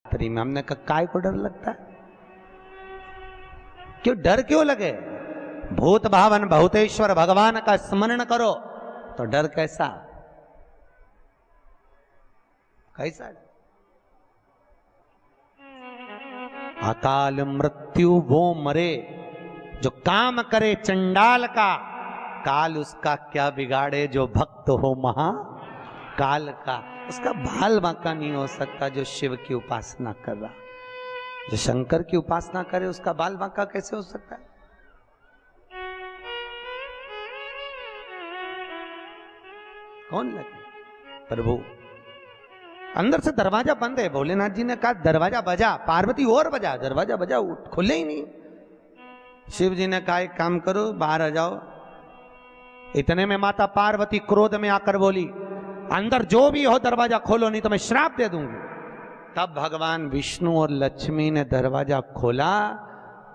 रात्रि में। हमने कहा काय को डर लगता है, क्यों डर क्यों लगे? भूत भावन भूतेश्वर भगवान का स्मरण करो तो डर कैसा कैसा? अकाल मृत्यु वो मरे जो काम करे चंडाल का, काल उसका क्या बिगाड़े जो भक्त हो महा काल का। उसका बाल बांका नहीं हो सकता जो शिव की उपासना कर रहा। जो शंकर की उपासना करे उसका बाल बांका कैसे हो सकता है? कौन लगे? प्रभु अंदर से दरवाजा बंद है। भोलेनाथ जी ने कहा दरवाजा बजा, पार्वती और बजा, दरवाजा बजा, खुले ही नहीं। शिव जी ने कहा एक काम करो बाहर आ जाओ। इतने में माता पार्वती क्रोध में आकर बोली अंदर जो भी हो दरवाजा खोलो नहीं तो मैं श्राप दे दूंगी। तब भगवान विष्णु और लक्ष्मी ने दरवाजा खोला।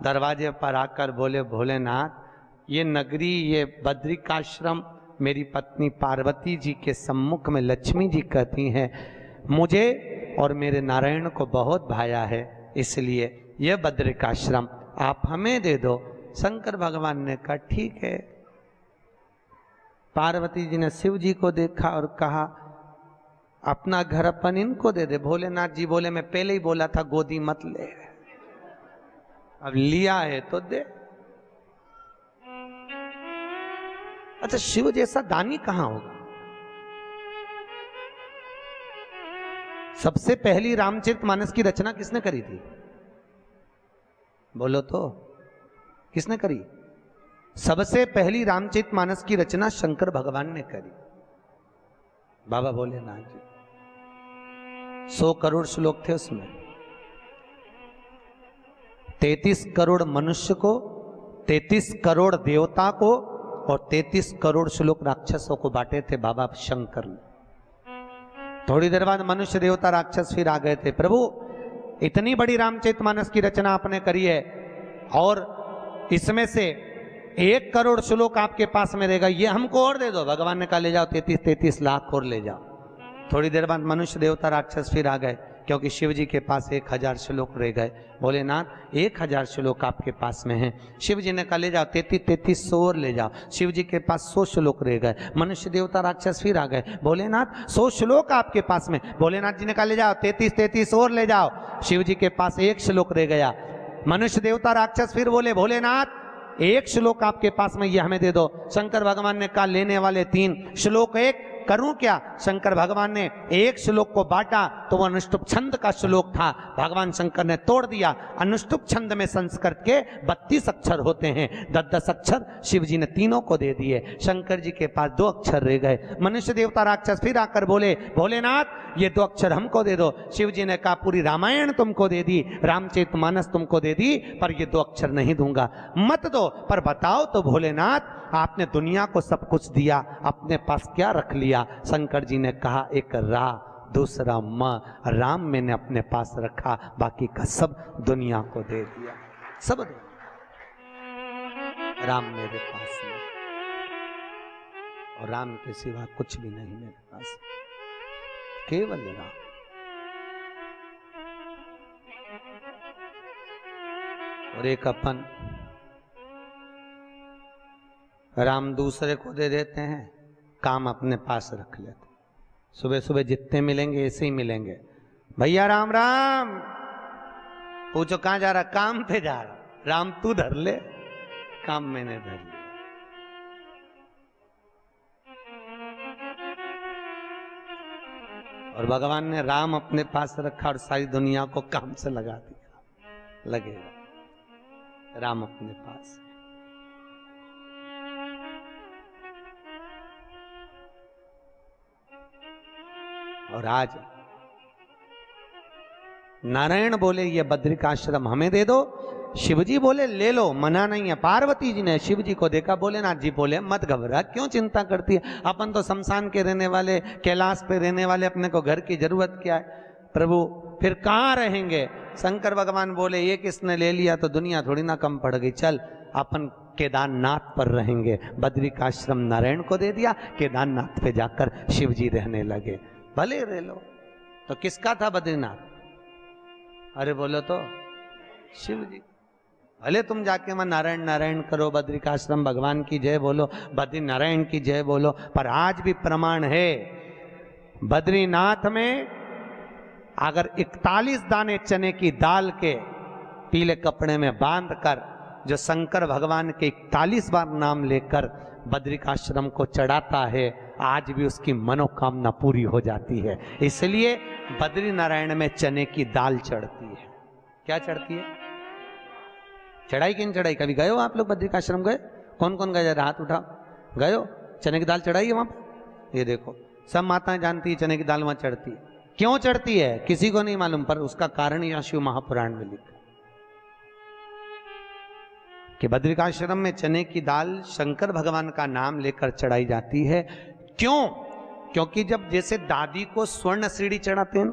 दरवाजे पर आकर बोले भोलेनाथ ये नगरी, ये बद्रिकाश्रम मेरी पत्नी पार्वती जी के सम्मुख में लक्ष्मी जी कहती हैं मुझे और मेरे नारायण को बहुत भाया है, इसलिए यह बद्रिकाश्रम आप हमें दे दो। शंकर भगवान ने कहा ठीक है। पार्वती जी ने शिव जी को देखा और कहा अपना घर अपन इनको दे दे। भोलेनाथ जी बोले मैं पहले ही बोला था गोदी मत ले, अब लिया है तो दे। अच्छा शिव जैसा दानी कहां होगा? सबसे पहली रामचरितमानस की रचना किसने करी थी? बोलो तो किसने करी? सबसे पहली रामचरितमानस की रचना शंकर भगवान ने करी। बाबा भोलेनाथ जी 100 करोड़ श्लोक थे उसमें। 33 करोड़ मनुष्य को, 33 करोड़ देवता को और 33 करोड़ श्लोक राक्षसों को बांटे थे बाबा शंकर ने। थोड़ी देर बाद मनुष्य देवता राक्षस फिर आ गए थे। प्रभु इतनी बड़ी रामचरितमानस की रचना आपने करी है और इसमें से 1 करोड़ श्लोक आपके पास में रहेगा, ये हमको और दे दो। भगवान ने कहा ले जाओ 33 लाख और ले जाओ। थोड़ी देर बाद मनुष्य देवता राक्षस फिर आ गए क्योंकि शिव जी के पास 1000 श्लोक रह गए। भोलेनाथ 1000 श्लोक आपके पास में हैं। शिव जी ने कहा ले जाओ 33 और ले जाओ। शिव जी के पास 100 श्लोक रह गए। मनुष्य देवता राक्षस फिर आ गए। भोलेनाथ 100 श्लोक आपके पास में। भोलेनाथ जी ने कहा ले जाओ 33 और ले जाओ। शिव जी के पास 1 श्लोक रह गया। मनुष्य देवता राक्षस फिर बोले भोलेनाथ 1 श्लोक आपके पास में, ये हमें दे दो। शंकर भगवान ने कहा लेने वाले 3 श्लोक 1 करूं क्या? शंकर भगवान ने 1 श्लोक को बांटा तो वो अनुष्टुप छंद का श्लोक था। भगवान शंकर ने तोड़ दिया। अनुष्टुप छंद में संस्कृत के 32 अक्षर होते हैं, 10 अक्षर शिव जी ने तीनों को दे दिए। शंकर जी के पास 2 अक्षर रह गए। मनुष्य देवता राक्षस फिर आकर बोले भोलेनाथ ये 2 अक्षर हमको दे दो। शिव जी ने कहा पूरी रामायण तुमको दे दी, रामचरितमानस तुमको दे दी, पर ये 2 अक्षर नहीं दूंगा। मत दो पर बताओ तो भोलेनाथ आपने दुनिया को सब कुछ दिया, अपने पास क्या रख लिया? शंकर जी ने कहा एक रा, दूसरा म, राम मैंने अपने पास रखा, बाकी का सब दुनिया को दे दिया। सब दे राम मेरे पास में, और राम के सिवा कुछ भी नहीं मेरे पास, केवल राम। और एक अपन राम दूसरे को दे देते हैं, काम अपने पास रख लेते। सुबह सुबह जितने मिलेंगे ऐसे ही मिलेंगे। भैया राम राम, पूछो कहां जा रहा? काम पे जा रहा। राम तू धर ले, काम मैंने धर लिया। और भगवान ने राम अपने पास रखा और सारी दुनिया को काम से लगा दिया। लगेगा राम अपने पास। और आज नारायण बोले ये बद्रिकाश्रम हमें दे दो। शिवजी बोले ले लो, मना नहीं है। पार्वती जी ने शिव जी को देखा। भोलेनाथ जी बोले मत घबरा, क्यों चिंता करती है? अपन तो शमशान के रहने वाले, कैलाश पे रहने वाले, अपने को घर की जरूरत क्या है? प्रभु फिर कहाँ रहेंगे? शंकर भगवान बोले ये किसने ले लिया तो दुनिया थोड़ी ना कम पड़ गई, चल अपन केदारनाथ पर रहेंगे। बद्रिकाश्रम नारायण को दे दिया, केदारनाथ पे जाकर शिव जी रहने लगे। भले रह लो। तो किसका था बद्रीनाथ? अरे बोलो तो शिव जी। भले तुम जाके वहां नारायण नारायण करो, बद्रिकाश्रम भगवान की जय बोलो, बद्री नारायण की जय बोलो, पर आज भी प्रमाण है बद्रीनाथ में अगर 41 दाने चने की दाल के पीले कपड़े में बांध कर जो शंकर भगवान के 41 बार नाम लेकर बद्रिकाश्रम को चढ़ाता है, आज भी उसकी मनोकामना पूरी हो जाती है। इसलिए बद्री नारायण में चने की दाल चढ़ती है। क्या चढ़ती है? चढ़ाई कि नहीं चढ़ाई? कभी गए हो आप लोग बद्रिकाश्रम? गए? कौन कौन गए? हाथ उठाओ। गए हो? चने की दाल चढ़ाई है वहां पर? ये देखो सब माताएं जानती है चने की दाल वहां चढ़ती है। क्यों चढ़ती है किसी को नहीं मालूम, पर उसका कारण यहाँ शिव महापुराण में लिखा कि बद्रिकाश्रम में चने की दाल शंकर भगवान का नाम लेकर चढ़ाई जाती है। क्यों? क्योंकि जब जैसे दादी को स्वर्ण सीढ़ी चढ़ाते हैं,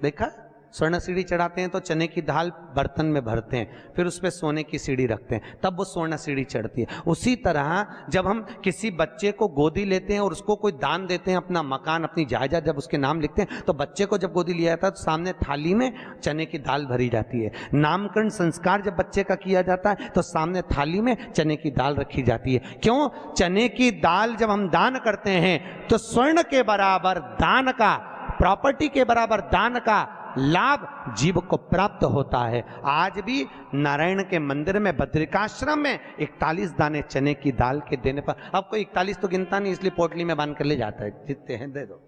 देखा स्वर्ण सीढ़ी चढ़ाते हैं तो चने की दाल बर्तन में भरते हैं, फिर उस पर सोने की सीढ़ी रखते हैं, तब वो स्वर्ण सीढ़ी चढ़ती है। उसी तरह जब हम किसी बच्चे को गोदी लेते हैं और उसको कोई दान देते हैं, अपना मकान अपनी जायदाद जब उसके नाम लिखते हैं, तो बच्चे को जब गोदी लिया जाता है तो सामने थाली में चने की दाल भरी जाती है। नामकरण संस्कार जब बच्चे का किया जाता है तो सामने थाली में चने की दाल रखी जाती है। क्यों? चने की दाल जब हम दान करते हैं तो स्वर्ण के बराबर दान का, प्रॉपर्टी के बराबर दान का लाभ जीव को प्राप्त होता है। आज भी नारायण के मंदिर में बद्रिकाश्रम में 41 दाने चने की दाल के देने पर, अब कोई 41 तो गिनता नहीं इसलिए पोटली में बांध कर ले जाता है, जितने हैं दे दो।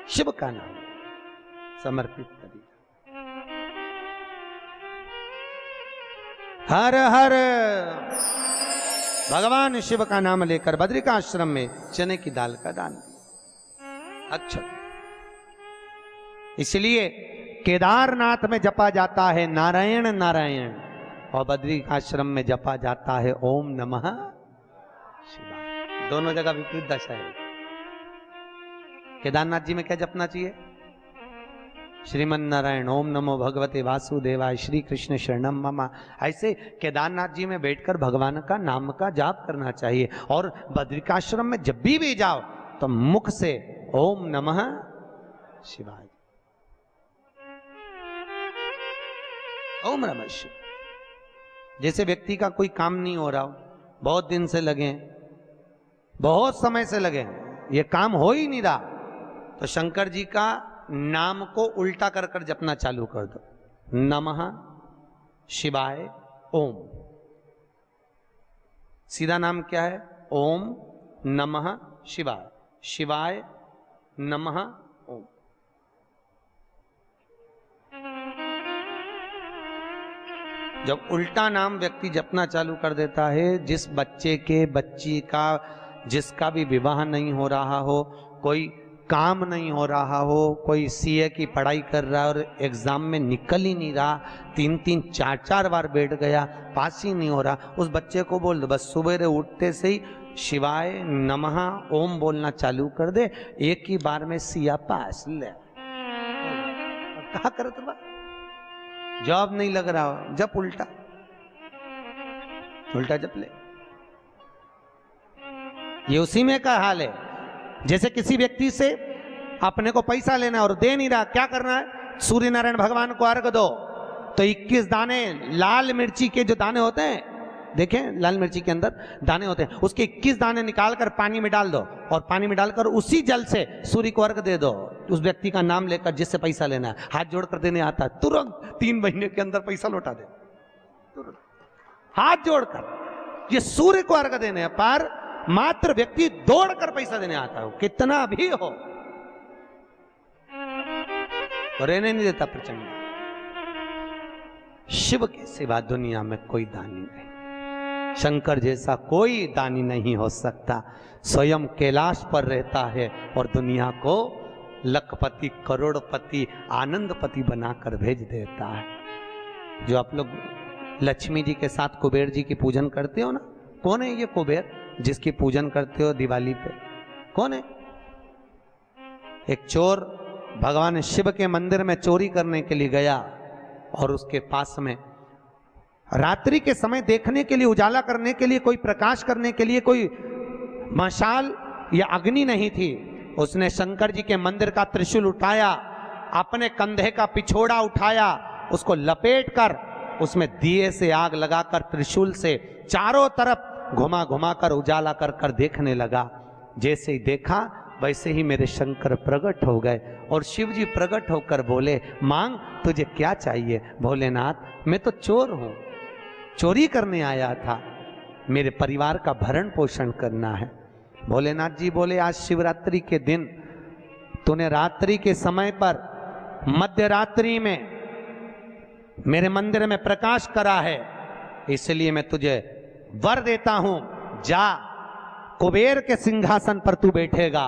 शिव का नाम समर्पित करिए। हर हर भगवान शिव का नाम लेकर बद्रिकाश्रम में चने की दाल का दान। अच्छा, इसलिए केदारनाथ में जपा जाता है नारायण नारायण और बद्रिकाश्रम में जपा जाता है ओम नमः शिवाय। दोनों जगह विपरीत दशा है। केदारनाथ जी में क्या जपना चाहिए? श्रीमन नारायण, ओम नमो भगवते वासुदेवाय, श्री कृष्ण शरणम मम। ऐसे केदारनाथ जी में बैठकर भगवान का नाम का जाप करना चाहिए। और बद्रिकाश्रम में जब भी जाओ तो मुख से ओम नमः शिवाय, ओम नमः शिवाय। जैसे व्यक्ति का कोई काम नहीं हो रहा हो, बहुत दिन से लगे, बहुत समय से लगे, ये काम हो ही नहीं रहा, तो शंकर जी का नाम को उल्टा कर कर जपना चालू कर दो। नमः शिवाय ओम। सीधा नाम क्या है? ओम नमः शिवाय, शिवाय नमः ओम। जब उल्टा नाम व्यक्ति जपना चालू कर देता है, जिस बच्चे के, बच्ची का, जिसका भी विवाह नहीं हो रहा हो, कोई काम नहीं हो रहा हो, कोई सीए की पढ़ाई कर रहा है और एग्जाम में निकल ही नहीं रहा, 3-3 4-4 बार बैठ गया, पास ही नहीं हो रहा, उस बच्चे को बोल दो बस सुबह उठते से ही शिवाय नमः ओम बोलना चालू कर दे, एक ही बार में सिया पास ले। कहा कर तो जॉब नहीं लग रहा हो, जब उल्टा उल्टा जप ले। ये उसी में का हाल है। जैसे किसी व्यक्ति से अपने को पैसा लेना और दे नहीं रहा, क्या करना है? सूर्य नारायण भगवान को अर्घ दो। तो 21 दाने लाल मिर्ची के जो दाने होते हैं, देखें लाल मिर्ची के अंदर दाने होते हैं, उसके 21 दाने निकालकर पानी में डाल दो और पानी में डालकर उसी जल से सूर्य को अर्घ दे दो। उस व्यक्ति का नाम लेकर जिससे पैसा लेना है, हाथ जोड़कर देने आता है, तुरंत 3 महीने के अंदर पैसा लौटा दे, तुरंत हाथ जोड़कर। ये सूर्य को अर्घ देने हैं, पर मात्र व्यक्ति दौड़कर पैसा देने आता है, कितना भी हो, रहने नहीं देता प्रचंड। शिव के सिवा दुनिया में कोई दानी नहीं, शंकर जैसा कोई दानी नहीं हो सकता। स्वयं कैलाश पर रहता है और दुनिया को लखपति, करोड़पति, आनंदपति बनाकर भेज देता है। जो आप लोग लक्ष्मी जी के साथ कुबेर जी की पूजन करते हो ना, कौन है ये कुबेर जिसकी पूजन करते हो दिवाली पे? कौन है? एक चोर भगवान शिव के मंदिर में चोरी करने के लिए गया और उसके पास में रात्रि के समय देखने के लिए, उजाला करने के लिए, कोई प्रकाश करने के लिए कोई मशाल या अग्नि नहीं थी। उसने शंकर जी के मंदिर का त्रिशूल उठाया अपने कंधे का पिछोड़ा उठाया, उसको लपेट कर उसमें दिए से आग लगाकर त्रिशूल से चारों तरफ घुमा घुमा कर उजाला कर कर देखने लगा। जैसे ही देखा वैसे ही मेरे शंकर प्रकट हो गए और शिव जी प्रकट होकर बोले, मांग तुझे क्या चाहिए? भोलेनाथ मैं तो चोर हूं, चोरी करने आया था, मेरे परिवार का भरण पोषण करना है। भोलेनाथ जी बोले, आज शिवरात्रि के दिन तूने रात्रि के समय पर मध्य रात्रि में मेरे मंदिर में प्रकाश करा है, इसलिए मैं तुझे वर देता हूं, जा कुबेर के सिंहासन पर तू बैठेगा।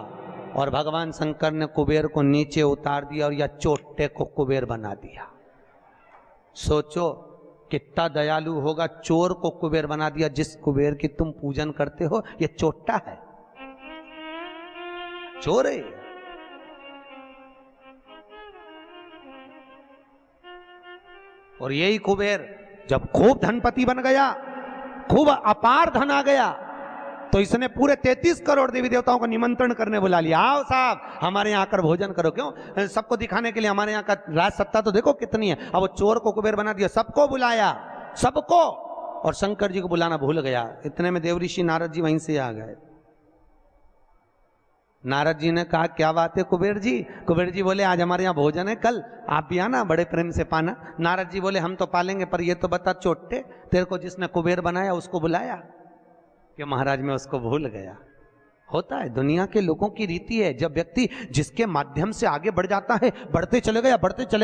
और भगवान शंकर ने कुबेर को नीचे उतार दिया और या चोटे को कुबेर बना दिया। सोचो कितना दयालु होगा, चोर को कुबेर बना दिया। जिस कुबेर की तुम पूजन करते हो ये चोट्टा है, चोर है। और यही कुबेर जब खूब धनपति बन गया, खूब अपार धन आ गया, तो इसने पूरे 33 करोड़ देवी देवताओं का निमंत्रण करने बुला लिया। आओ साहब हमारे यहाँ आकर भोजन करो। क्यों? सबको दिखाने के लिए हमारे यहाँ का राज सत्ता तो देखो कितनी है। अब वो चोर को कुबेर बना दिया, सबको बुलाया, सबको। और शंकर जी को बुलाना भूल गया। इतने में देवऋषि नारद जी वहीं से आ गए। नारद जी ने कहा, क्या बात है कुबेर जी? कुबेर जी बोले, आज हमारे यहाँ भोजन है, कल आप भी आना, बड़े प्रेम से पाना। नारद जी बोले, हम तो पालेंगे, पर ये तो बता चोटे, तेरे को जिसने कुबेर बनाया उसको बुलाया? कि महाराज मैं उसको भूल गया। होता है, दुनिया के लोगों की रीति है। जब व्यक्ति जिसके माध्यम से आगे बढ़ जाता है, बढ़ते चले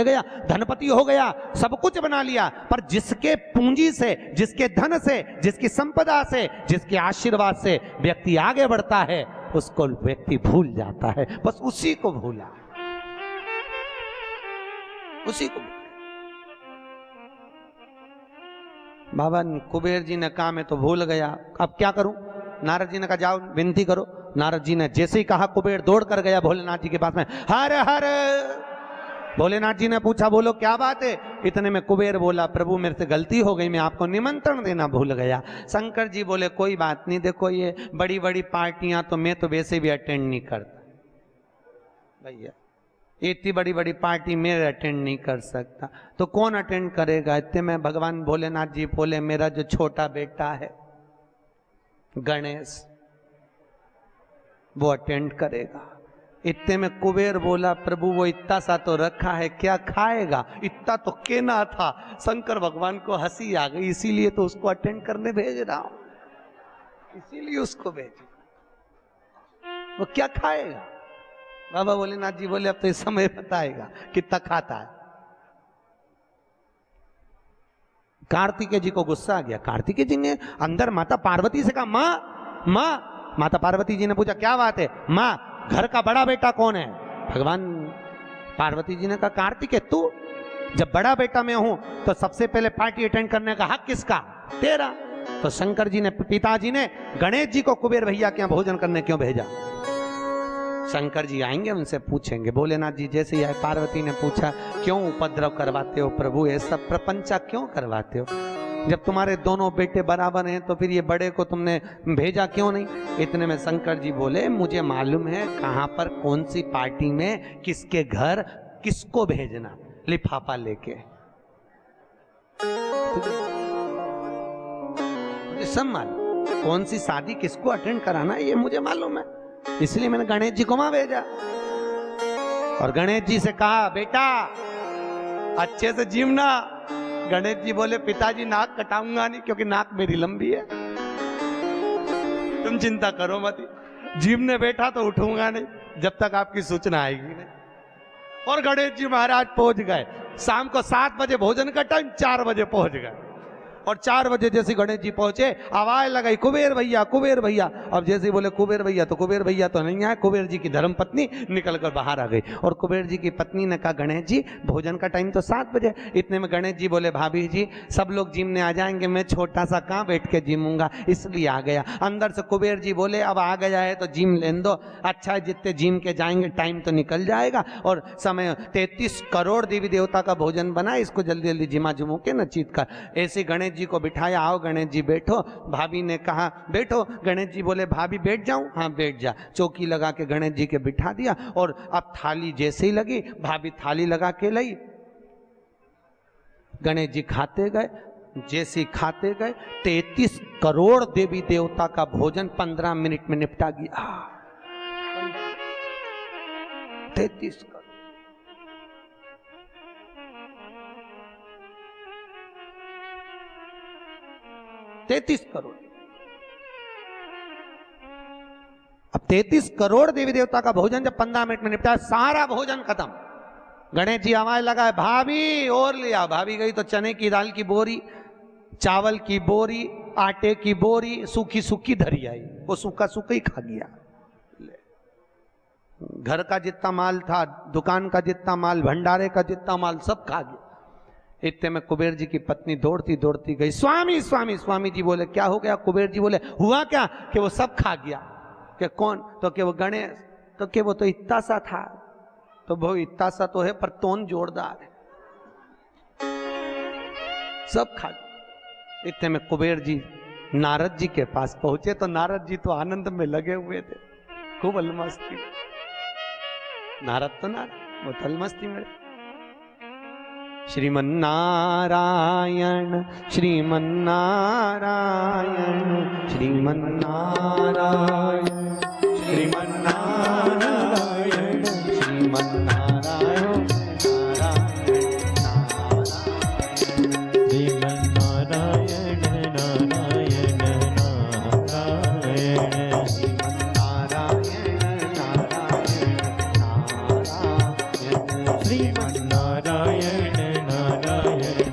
गया, धनपति हो गया, सब कुछ बना लिया, पर जिसके पूंजी से, जिसके धन से, जिसकी संपदा से, जिसके आशीर्वाद से व्यक्ति आगे बढ़ता है, उसको व्यक्ति भूल जाता है। बस उसी को भूला, उसी को। बाबा कुबेर जी ने कहा मैं तो भूल गया, अब क्या करूं? नारद जी ने कहा जाओ विनती करो। नारद जी ने जैसे ही कहा, कुबेर दौड़ कर गया भोलेनाथ जी के पास में। हर हर। भोलेनाथ जी ने पूछा, बोलो क्या बात है? इतने में कुबेर बोला, प्रभु मेरे से गलती हो गई, मैं आपको निमंत्रण देना भूल गया। शंकर जी बोले, कोई बात नहीं, देखो ये बड़ी बड़ी पार्टियां तो मैं तो वैसे भी अटेंड नहीं करता भैया, इतनी बड़ी बड़ी पार्टी मैं अटेंड नहीं कर सकता, तो कौन अटेंड करेगा? इतने में भगवान भोलेनाथ जी बोले, मेरा जो छोटा बेटा है गणेश, वो अटेंड करेगा। इतने में कुबेर बोला, प्रभु वो इतना सा तो रखा है, क्या खाएगा? इतना तो केना था। शंकर भगवान को हंसी आ गई, इसीलिए तो उसको अटेंड करने भेज रहा हूं, इसीलिए उसको भेज। वो क्या खाएगा? बाबा भोलेनाथ जी बोले, अब तो इस समय बताएगा कितना खाता है। कार्तिकेय जी को गुस्सा आ गया। कार्तिकेय जी ने अंदर माता पार्वती से कहा, माँ माँ। माता पार्वती जी ने पूछा, क्या बात है? माँ घर का बड़ा बेटा कौन है? भगवान पार्वती जी ने कहा, कार्तिकेय तू। जब बड़ा बेटा मैं हूं तो सबसे पहले पार्टी अटेंड करने का हक किसका? तेरा। तो शंकर जी ने, पिताजी ने गणेश जी को कुबेर भैया के यहाँ भोजन करने क्यों भेजा? शंकर जी आएंगे, उनसे पूछेंगे। भोलेनाथ जी जैसे ही आए, पार्वती ने पूछा, क्यों उपद्रव करवाते हो प्रभु, ये सब प्रपंचा क्यों करवाते हो? जब तुम्हारे दोनों बेटे बराबर हैं तो फिर ये बड़े को तुमने भेजा क्यों नहीं? इतने में शंकर जी बोले, मुझे मालूम है कहां पर कौन सी पार्टी में किसके घर किसको भेजना, लिफाफा लेके। मुझे सब मालूम, कौन सी शादी किसको अटेंड कराना ये मुझे मालूम है, इसलिए मैंने गणेश जी को वहां भेजा। और गणेश जी से कहा, बेटा अच्छे से जीवना। गणेश जी बोले, पिताजी नाक कटाऊंगा नहीं, क्योंकि नाक मेरी लंबी है, तुम चिंता करो मत। जीवने बैठा तो उठूंगा नहीं जब तक आपकी सूचना आएगी नहीं। और गणेश जी महाराज पहुंच गए। शाम को 7 बजे भोजन का टाइम, 4 बजे पहुंच गए। और 4 बजे जैसे गणेश जी पहुंचे, आवाज लगाई, कुबेर भैया, कुबेर भैया। अब जैसे ही बोले कुबेर भैया, तो कुबेर भैया तो नहीं आए। कुबेर जी की धर्मपत्नी निकल कर बाहर आ गई। और कुबेर जी की पत्नी ने कहा, गणेश जी भोजन का टाइम तो 7 बजे। इतने में गणेश जी बोले, भाभी जी सब लोग जिमने आ जाएंगे, मैं छोटा सा कहाँ बैठ के जिमूंगा, इसलिए आ गया। अंदर से कुबेर जी बोले, अब आ गया है तो जिम लेने दो, अच्छा है जितने जिम के जाएंगे टाइम तो निकल जाएगा। और समय 33 करोड़ देवी देवता का भोजन बना, इसको जल्दी जल्दी जिमा जुमू के न चीत कर। ऐसे गणेश जी को बिठाया, आओ गणेश जी बैठो। भाभी ने कहा बैठो। गणेश जी बोले भाभी बैठ जाऊं? हाँ बैठ जा। चौकी लगा के गणेश जी के बिठा दिया और अब थाली जैसे ही लगी, भाभी थाली लगा के लाई, गणेश जी खाते गए। जैसे ही खाते गए 33 करोड़ देवी देवता का भोजन 15 मिनट में निपटा गया। 33 करोड़। अब 33 करोड़ देवी देवता का भोजन जब 15 मिनट में निपटा, सारा भोजन खत्म। गणेश जी आवाज लगाए भाभी और लिया। भाभी गई तो चने की दाल की बोरी, चावल की बोरी, आटे की बोरी, सूखी सूखी धरी आई। वो सूखा सूखा ही खा गया। घर का जितना माल था, दुकान का जितना माल, भंडारे का जितना माल, सब खा गया। इतने में कुबेर जी की पत्नी दौड़ती दौड़ती गई, स्वामी स्वामी। स्वामी जी बोले क्या हो गया? कुबेर जी बोले हुआ क्या कि वो सब खा गया। कि कौन? तो कि वो गणेश। तो कि वो तो इतना सा था। तो वो इतना सा तो है पर तोन जोरदार है, सब खा गया। इतने में कुबेर जी नारद जी के पास पहुंचे तो नारद जी तो आनंद में लगे हुए थे, खूब अलमस्ती। नारद तो नारद, वो तो अलमस्ती में। श्रीमन्नारायण श्रीमन्नारायण श्रीमन्नारायण श्रीमन्नारायण श्रीमन्नारायण श्रीमन्नारायण नारायण नारायण श्रीमन्नारायण नारायण श्रीमन्नारायण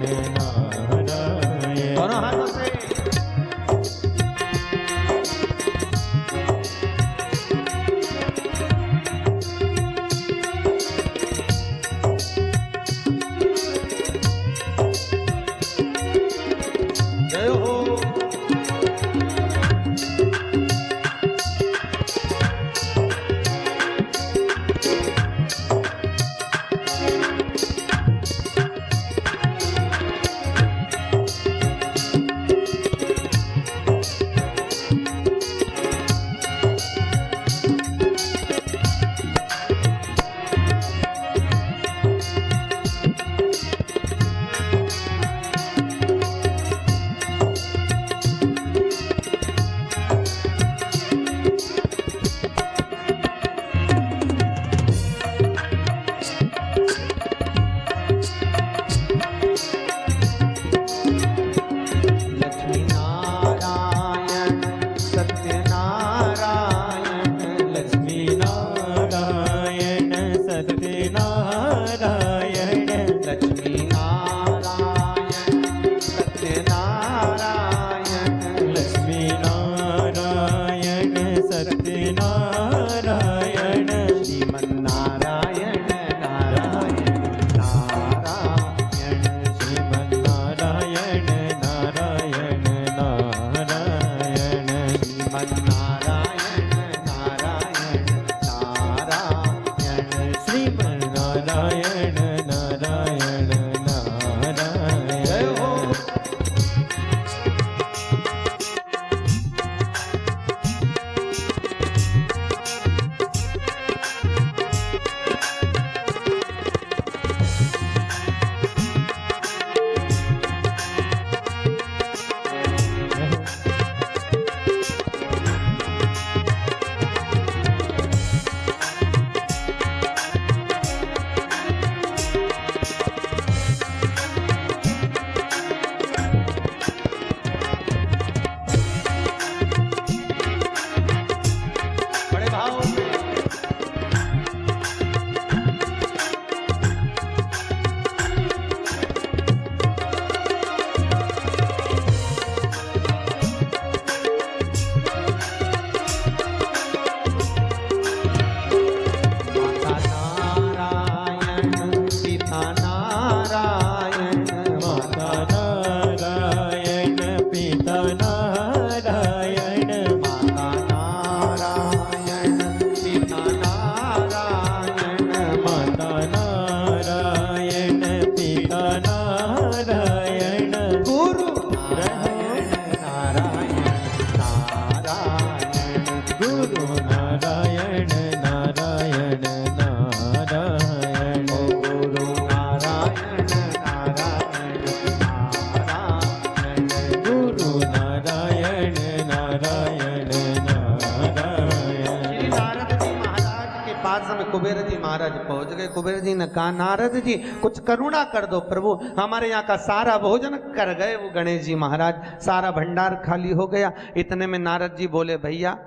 महाराज पहुंच गए। कुबेर जी ने कहा नारद जी कुछ करुणा कर दो प्रभु, हमारे यहाँ का सारा भोजन कर गए वो गणेश जी महाराज, सारा भंडार खाली हो गया। इतने में नारद जी बोले भैया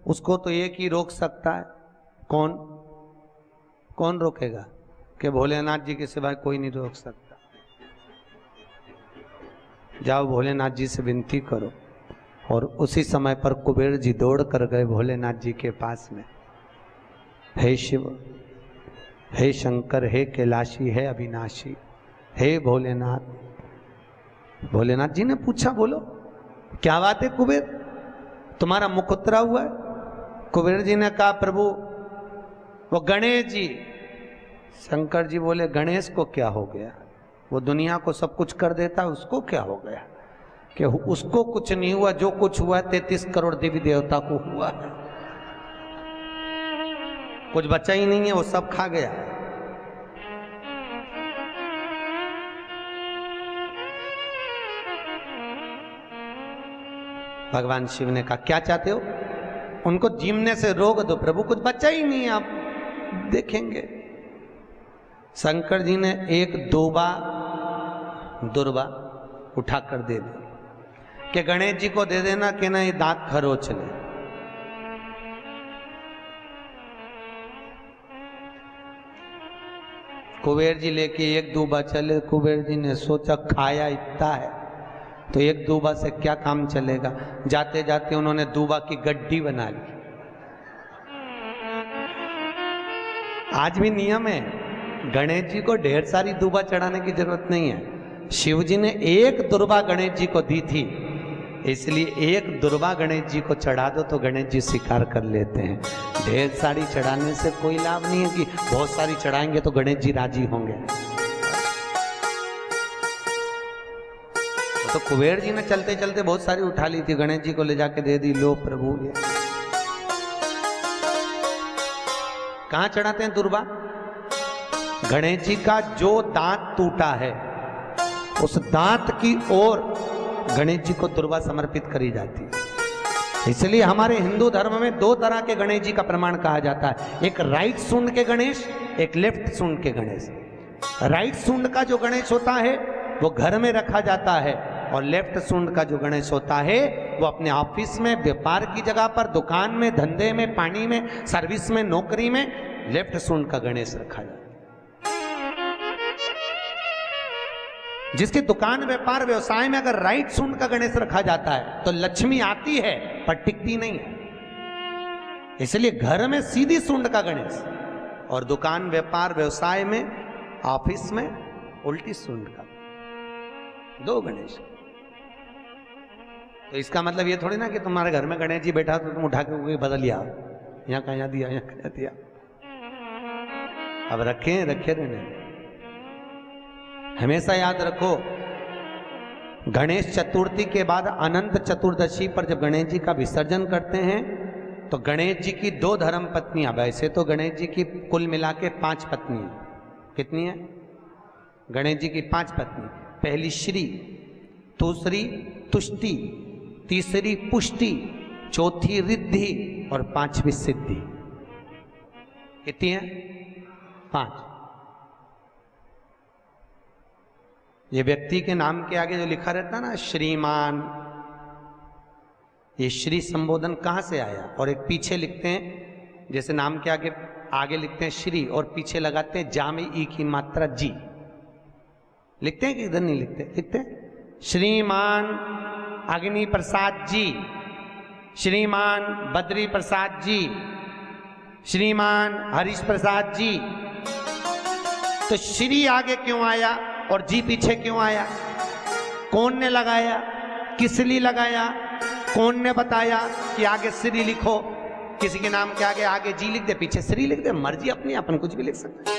उसको तो एक ही रोक सकता है। कौन? कौन रोकेगा? कि भोलेनाथ जी के सिवाय कोई नहीं रोक सकता। जाओ भोलेनाथ जी से विनती करो। और उसी समय पर कुबेर जी दौड़ कर गए भोलेनाथ जी के पास में। हे शिव, हे शंकर, हे कैलाशी, हे अविनाशी, हे भोलेनाथ। भोलेनाथ जी ने पूछा बोलो क्या बात है कुबेर, तुम्हारा मुख उतरा हुआ है? कुबेर जी ने कहा प्रभु वो गणेश जी। शंकर जी बोले गणेश को क्या हो गया? वो दुनिया को सब कुछ कर देता है, उसको क्या हो गया? कि उसको कुछ नहीं हुआ, जो कुछ हुआ 33 करोड़ देवी देवता को हुआ। कुछ बचा ही नहीं है, वो सब खा गया। भगवान शिव ने कहा क्या चाहते हो? उनको जीमने से रोक दो प्रभु, कुछ बचा ही नहीं है, आप देखेंगे। शंकर जी ने एक दुर्बा उठाकर दे दी कि गणेश जी को दे देना कि ना ये दांत खरोच ले। कुबेर जी लेके एक दूबा चले। कुबेर जी ने सोचा खाया इतना है तो एक दूबा से क्या काम चलेगा। जाते जाते उन्होंने दूबा की गड्डी बना ली। आज भी नियम है, गणेश जी को ढेर सारी दूबा चढ़ाने की जरूरत नहीं है। शिव जी ने एक दुर्बा गणेश जी को दी थी, इसलिए एक दुर्बा गणेश जी को चढ़ा दो तो गणेश जी स्वीकार कर लेते हैं। ढेर सारी चढ़ाने से कोई लाभ नहीं है कि बहुत सारी चढ़ाएंगे तो गणेश जी राजी होंगे। तो कुबेर जी ने चलते चलते बहुत सारी उठा ली थी, गणेश जी को ले जाके दे दी। लो प्रभु ये कहां चढ़ाते हैं दुर्बा? गणेश जी का जो दांत टूटा है उस दांत की ओर गणेश जी को दुर्बा समर्पित करी जाती है। इसलिए हमारे हिंदू धर्म में दो तरह के गणेश जी का प्रमाण कहा जाता है, एक राइट सूंड के गणेश, एक लेफ्ट सूंड के गणेश। राइट सूंड का जो गणेश होता है वो घर में रखा जाता है, और लेफ्ट सूंड का जो गणेश होता है वो अपने ऑफिस में, व्यापार की जगह पर, दुकान में, धंधे में, पानी में, सर्विस में, नौकरी में लेफ्ट सूंड का गणेश रखा जाता है। जिसकी दुकान, व्यापार, व्यवसाय में अगर राइट सूंड का गणेश रखा जाता है तो लक्ष्मी आती है पर टिकती नहीं है। इसलिए घर में सीधी सूंड का गणेश और दुकान, व्यापार, व्यवसाय में, ऑफिस में उल्टी सूंड का, दो गणेश। तो इसका मतलब ये थोड़ी ना कि तुम्हारे घर में गणेश जी बैठा तो तुम उठा के बदल लिया, यहाँ कहा दिया, यहाँ कहा दिया। अब रखे रहने। हमेशा याद रखो, गणेश चतुर्थी के बाद अनंत चतुर्दशी पर जब गणेश जी का विसर्जन करते हैं तो गणेश जी की 2 धर्म पत्नियां, वैसे तो गणेश जी की कुल मिला के 5 पत्नी, कितनी है? गणेश जी की 5 पत्नी। पहली श्री, दूसरी तुष्टि, तीसरी पुष्टि, चौथी रिद्धि और 5वीं सिद्धि। कितनी है? 5। ये व्यक्ति के नाम के आगे जो लिखा रहता है ना श्रीमान, ये श्री संबोधन कहाँ से आया? और एक पीछे लिखते हैं, जैसे नाम के आगे लिखते हैं श्री और पीछे लगाते हैं जा में ई की मात्रा जी। लिखते हैं कि इधर नहीं लिखते? लिखते हैं श्रीमान अग्नि प्रसाद जी, श्रीमान बद्री प्रसाद जी, श्रीमान हरीश प्रसाद जी। तो श्री आगे क्यों आया और जी पीछे क्यों आया? कौन ने लगाया? किस लिए लगाया? कौन ने बताया कि आगे श्री लिखो? किसी के नाम के आगे जी लिख दे, पीछे श्री लिख दे, मर्जी अपनी, अपन कुछ भी लिख सकते हैं।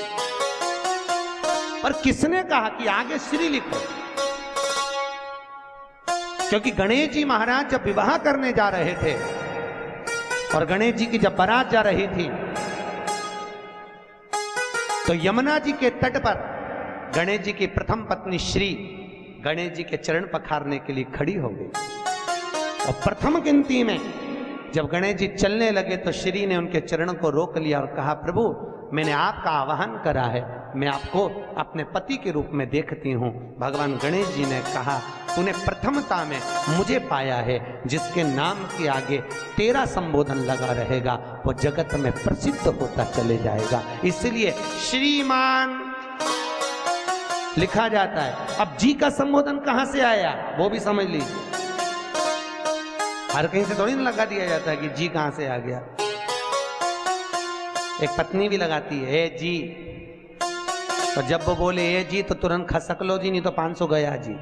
और किसने कहा कि आगे श्री लिखो? क्योंकि गणेश जी महाराज जब विवाह करने जा रहे थे और गणेश जी की जब बारात जा रही थी तो यमुना जी के तट पर गणेश जी की प्रथम पत्नी श्री गणेश जी के चरण पखारने के लिए खड़ी हो गई। और प्रथम गिनती में जब गणेश जी चलने लगे तो श्री ने उनके चरणों को रोक लिया और कहा, प्रभु मैंने आपका आवाहन करा है, मैं आपको अपने पति के रूप में देखती हूँ। भगवान गणेश जी ने कहा तूने प्रथमता में मुझे पाया है, जिसके नाम के आगे तेरा संबोधन लगा रहेगा वो जगत में प्रसिद्ध होता चले जाएगा। इसलिए श्रीमान लिखा जाता है। अब जी का संबोधन कहां से आया वो भी समझ लीजिए। हर कहीं से थोड़ी ना लगा दिया जाता है कि जी कहां से आ गया। एक पत्नी भी लगाती है ए जी, तो जब वो बोले ए जी तो तुरंत खसक लो जी, नहीं तो 500 गया जी।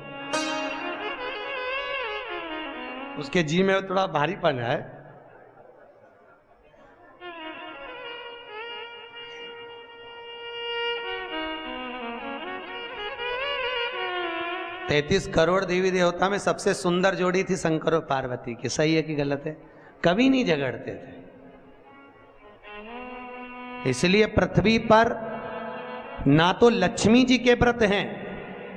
उसके जी में थोड़ा भारीपन है। तैतीस करोड़ देवी देवता में सबसे सुंदर जोड़ी थी शंकर और पार्वती की। सही है कि गलत है? कभी नहीं झगड़ते थे। इसलिए पृथ्वी पर ना तो लक्ष्मी जी के व्रत हैं,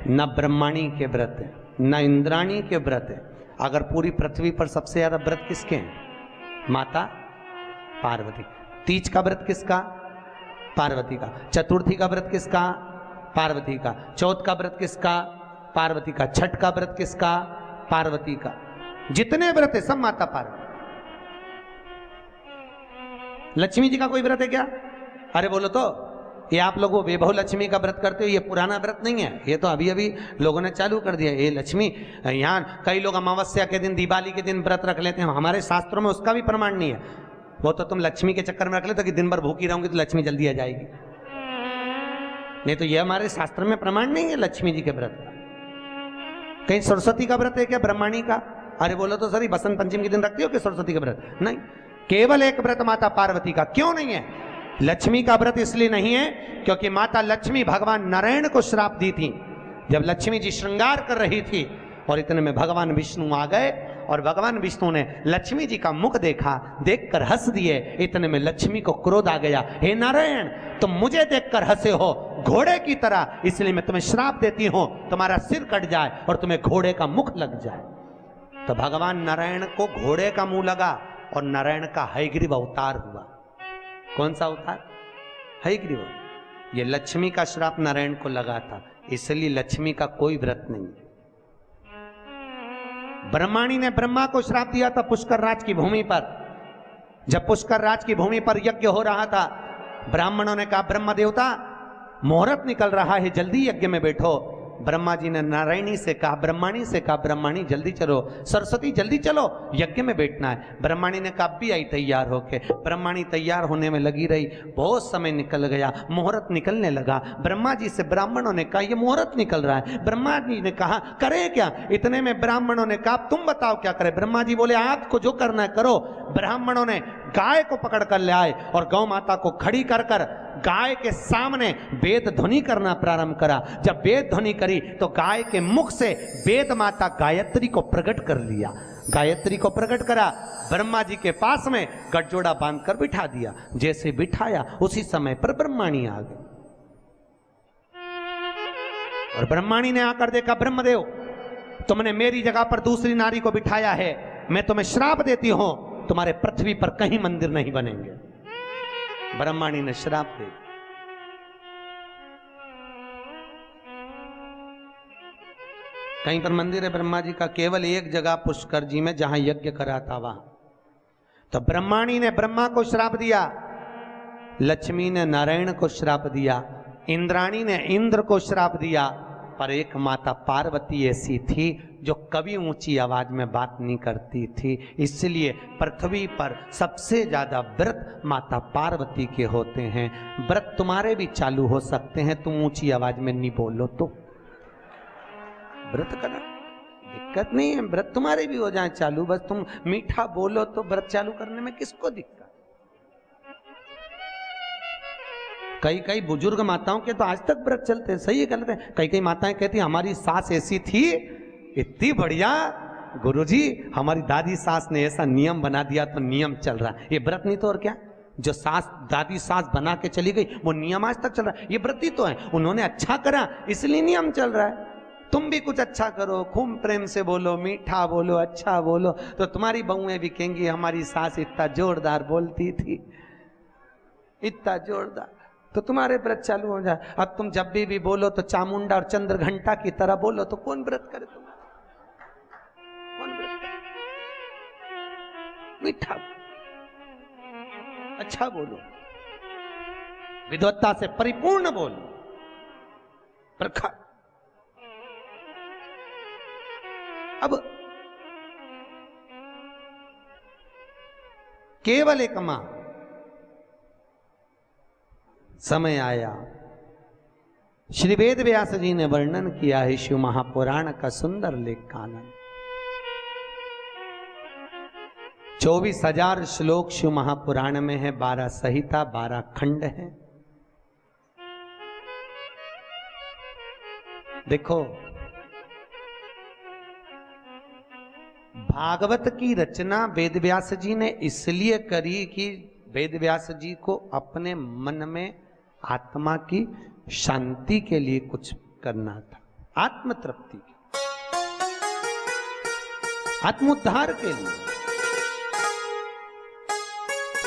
ना ब्रह्माणी के व्रत हैं, ना इंद्राणी के व्रत हैं। अगर पूरी पृथ्वी पर सबसे ज्यादा व्रत किसके हैं? माता पार्वती। तीज का व्रत किसका? पार्वती का। चतुर्थी का व्रत किसका? पार्वती का। चौथ का व्रत किसका? पार्वती का। छठ का व्रत किसका? पार्वती का। जितने व्रत है सब माता पार्वती। लक्ष्मी जी का कोई व्रत है क्या? अरे बोलो तो, ये आप लोग वैभव लक्ष्मी का व्रत करते हो, ये पुराना व्रत नहीं है, ये तो अभी अभी लोगों ने चालू कर दिया। ये लक्ष्मी, यहाँ कई लोग अमावस्या के दिन, दिवाली के दिन व्रत रख लेते हैं, हमारे शास्त्रों में उसका भी प्रमाण नहीं है। वो तो तुम लक्ष्मी के चक्कर में रख लेते कि दिन भर भूखी रहूंगी तो लक्ष्मी जल्दी आ जाएगी। नहीं तो ये हमारे शास्त्र में प्रमाण नहीं है लक्ष्मी जी के व्रत का। कहीं सरस्वती का व्रत है क्या? ब्रह्माणी का? अरे बोलो तो सर, बसंत पंचमी के दिन रखती हो कि सरस्वती का व्रत? नहीं, केवल एक व्रत माता पार्वती का। क्यों नहीं है? लक्ष्मी का व्रत इसलिए नहीं है क्योंकि माता लक्ष्मी भगवान नारायण को श्राप दी थी। जब लक्ष्मी जी श्रृंगार कर रही थी और इतने में भगवान विष्णु आ गए और भगवान विष्णु ने लक्ष्मी जी का मुख देखा, देखकर हंस दिए। इतने में लक्ष्मी को क्रोध आ गया, हे नारायण तुम मुझे देखकर हंसे हो घोड़े की तरह, इसलिए मैं तुम्हें श्राप देती हूं, तुम्हारा सिर कट जाए और तुम्हें घोड़े का मुख लग जाए। तो भगवान नारायण को घोड़े का मुंह लगा और नारायण का हयग्रीव अवतार हुआ। कौन सा अवतार? हयग्रीव। ये लक्ष्मी का श्राप नारायण को लगा था, इसलिए लक्ष्मी का कोई व्रत नहीं। ब्रह्माणी ने ब्रह्मा को श्राप दिया था पुष्कर राज की भूमि पर। जब पुष्कर राज की भूमि पर यज्ञ हो रहा था, ब्राह्मणों ने कहा ब्रह्म देवता मुहूर्त निकल रहा है, जल्दी यज्ञ में बैठो। ब्रह्मा जी ने नारायणी से कहा, ब्रह्माणी से कहा, ब्रह्माणी जल्दी चलो, सरस्वती जल्दी चलो, यज्ञ में बैठना है। ब्रह्माणी ने कहा भी आई तैयार होके। ब्रह्माणी तैयार होने में लगी रही, बहुत समय निकल गया, मुहूर्त निकलने लगा। ब्रह्मा जी से ब्राह्मणों ने कहा ये मुहूर्त निकल रहा है। ब्रह्मा जी ने कहा करे क्या? इतने में ब्राह्मणों ने कहा तुम बताओ क्या करे? ब्रह्मा जी बोले आपको जो करना है करो। ब्राह्मणों ने गाय को पकड़ कर ले आए और गौ माता को खड़ी कर कर गाय के सामने वेद ध्वनि करना प्रारंभ करा। जब वेद ध्वनि करी तो गाय के मुख से वेद माता गायत्री को प्रकट कर लिया। गायत्री को प्रकट करा, ब्रह्मा जी के पास में गठजोड़ा बांधकर बिठा दिया। जैसे बिठाया उसी समय पर ब्रह्माणी आ गई और ब्रह्माणी ने आकर देखा ब्रह्मदेव तुमने मेरी जगह पर दूसरी नारी को बिठाया है, मैं तुम्हें श्राप देती हूं, तुम्हारे पृथ्वी पर कहीं मंदिर नहीं बनेंगे। ब्रह्माणी ने श्राप दे दिया। कहीं पर मंदिर है ब्रह्मा जी का? केवल एक जगह पुष्कर जी में, जहां यज्ञ करा था वहां। तो ब्रह्माणी ने ब्रह्मा को श्राप दिया, लक्ष्मी ने नारायण को श्राप दिया, इंद्राणी ने इंद्र को श्राप दिया, पर एक माता पार्वती ऐसी थी जो कभी ऊंची आवाज में बात नहीं करती थी। इसलिए पृथ्वी पर सबसे ज्यादा व्रत माता पार्वती के होते हैं। व्रत तुम्हारे भी चालू हो सकते हैं, तुम ऊंची आवाज में नहीं बोलो तो व्रत करना दिक्कत नहीं है। व्रत तुम्हारे भी हो जाए चालू, बस तुम मीठा बोलो तो व्रत चालू करने में किसको दिक्कत? कई कई बुजुर्ग माताओं के तो आज तक व्रत चलते हैं। सही है गलत है? कई कई माताएं कहती हमारी सास ऐसी थी, इतनी बढ़िया गुरुजी, हमारी दादी सास ने ऐसा नियम बना दिया तो नियम चल रहा है। ये व्रत नहीं तो और क्या? जो सास दादी सास बना के चली गई वो नियम आज तक चल रहा है। ये व्रत ही तो है, उन्होंने अच्छा करा इसलिए नियम चल रहा है। तुम भी कुछ अच्छा करो, खूब प्रेम से बोलो, मीठा बोलो, अच्छा बोलो, तो तुम्हारी बहुएं भी कहेंगी हमारी सास इतना जोरदार बोलती थी, इतना जोरदार। तो तुम्हारे व्रत चालू हो जाए। अब तुम जब भी बोलो तो चामुंडा और चंद्र घंटा की तरह बोलो, तो कौन व्रत करे तुम्हारा? कौन व्रत करे? मीठा, अच्छा बोलो, विद्वत्ता से परिपूर्ण बोलो, प्रखर। अब केवल एक मां, समय आया, श्री वेद व्यास जी ने वर्णन किया है शिव महापुराण का सुंदर लेख कानन। 24,000 श्लोक शिव महापुराण में है, 12 संहिता, 12 खंड है। देखो, भागवत की रचना वेदव्यास जी ने इसलिए करी कि वेदव्यास जी को अपने मन में आत्मा की शांति के लिए कुछ करना था, आत्म तृप्ति के, आत्मोद्धार के लिए।